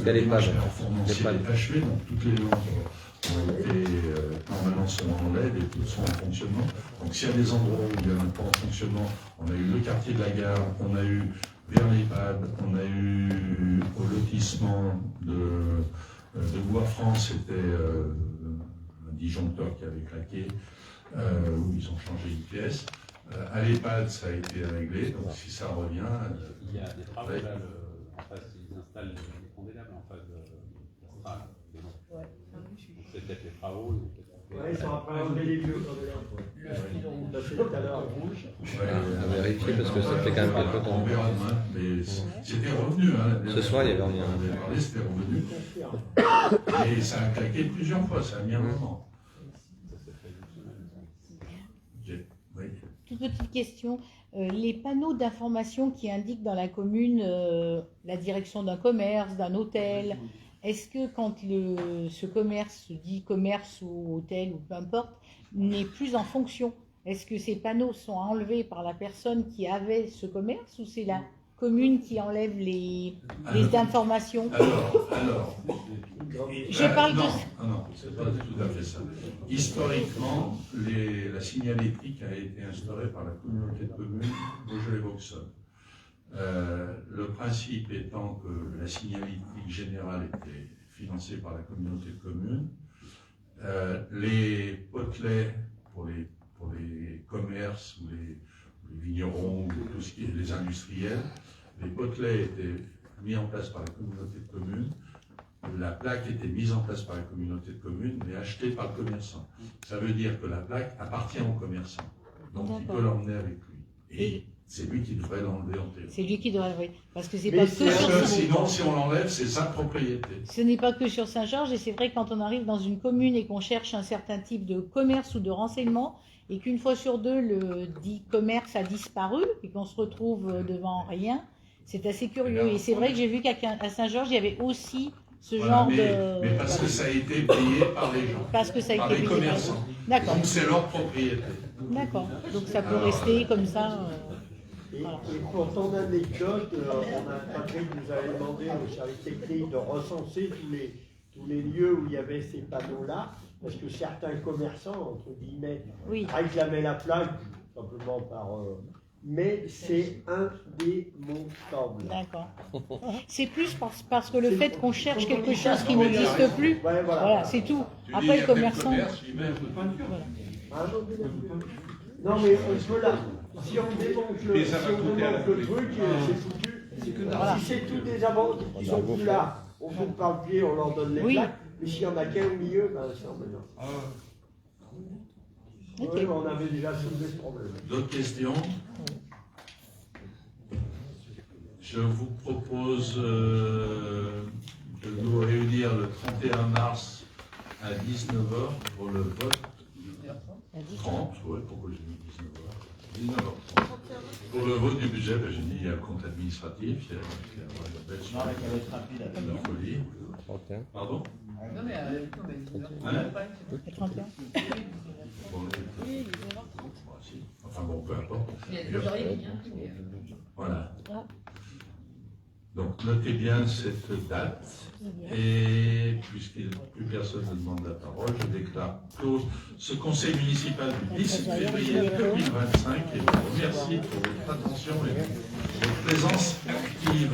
performance est achevée, donc toutes les lampes ont été normalement sont en LED et toutes sont en fonctionnement. Donc s'il y a des endroits où il n'y en a pas en fonctionnement, on a eu le quartier de la gare, on a eu vers l'EHPAD, on a eu au lotissement de Bois-Franc, c'était un disjoncteur qui avait claqué, où ils ont changé une pièce. À l'EHPAD, ça a été réglé, donc si ça revient. Il y a des travaux là, en face, ils installent des condamnables en face de la salle. C'est peut-être les travaux. Oui, ils sont après enlever les vieux condamnables. Passé tout à l'heure rouge. À vérifier parce que ça fait quand même quelque temps. On verra demain, mais c'était revenu. Hein, ce soir, il n'y avait rien. On avait parlé, c'était revenu. Et ça a claqué plusieurs fois, ça a mis un moment. Oui. Toute petite question, les panneaux d'information qui indiquent dans la commune la direction d'un commerce, d'un hôtel, est-ce que quand ce commerce, dit commerce ou hôtel ou peu importe, n'est plus en fonction, est-ce que ces panneaux sont enlevés par la personne qui avait ce commerce ou c'est la commune qui enlève les informations? Alors, je parle non, c'est pas tout à fait ça. Historiquement, la signalétique a été instaurée par la communauté de communes Beaujolais-Vauxhall. Le principe étant que la signalétique générale était financée par la communauté de communes, les potelets pour les commerces ou les vignerons ou tout ce qui est les industriels, les potelets étaient mis en place par la communauté de communes, la plaque était mise en place par la communauté de communes, mais achetée par le commerçant. Ça veut dire que la plaque appartient au commerçant, donc il peut l'emmener avec lui. Et c'est lui qui devrait l'enlever en théorie. C'est lui qui devrait l'enlever, parce que c'est pas que sur sinon, si on l'enlève, c'est sa propriété. Ce n'est pas que sur Saint-Georges, et c'est vrai que quand on arrive dans une commune et qu'on cherche un certain type de commerce ou de renseignement, et qu'une fois sur deux, le dit commerce a disparu, et qu'on se retrouve devant rien, c'est assez curieux. Et c'est vrai que j'ai vu qu'à Saint-Georges, il y avait aussi ce genre de... Mais parce que ça a été payé par les gens, parce que ça a par été les payé commerçants. D'accord. Donc c'est leur propriété. D'accord. Donc ça peut rester comme ça. Et pour ton anecdote, Patrick nous avait demandé au service technique de recenser tous les lieux où il y avait ces panneaux-là, parce que certains commerçants, entre guillemets, réclamaient la plaque, simplement par... mais c'est indémontable. D'accord. C'est plus parce que le fait qu'on cherche quelque chose qui n'existe plus, voilà, c'est tout. Après, le commerçant... Non, mais on peut là. Si on démonte le truc, c'est foutu. Si c'est tous des abonnés qui sont plus là, on fait par le pied, on leur donne les plaques. Mais s'il y en a qu'un au milieu, ben c'est embêtant. Oui, on avait déjà soulevé ce problème. D'autres questions? Je vous propose de nous réunir le 31 mars à 19h pour le vote. 30, oui, pourquoi j'ai mis 19h? 19h30. Pour le vote du budget, j'ai mis le compte administratif, il y a la folie. Pardon? Non, mais le 31. Enfin bon, peu importe. Voilà. Donc notez bien cette date. Et puisqu'il plus personne ne demande la parole, je déclare clos ce conseil municipal du 10 février 2025 et je vous remercie pour votre attention et votre présence active.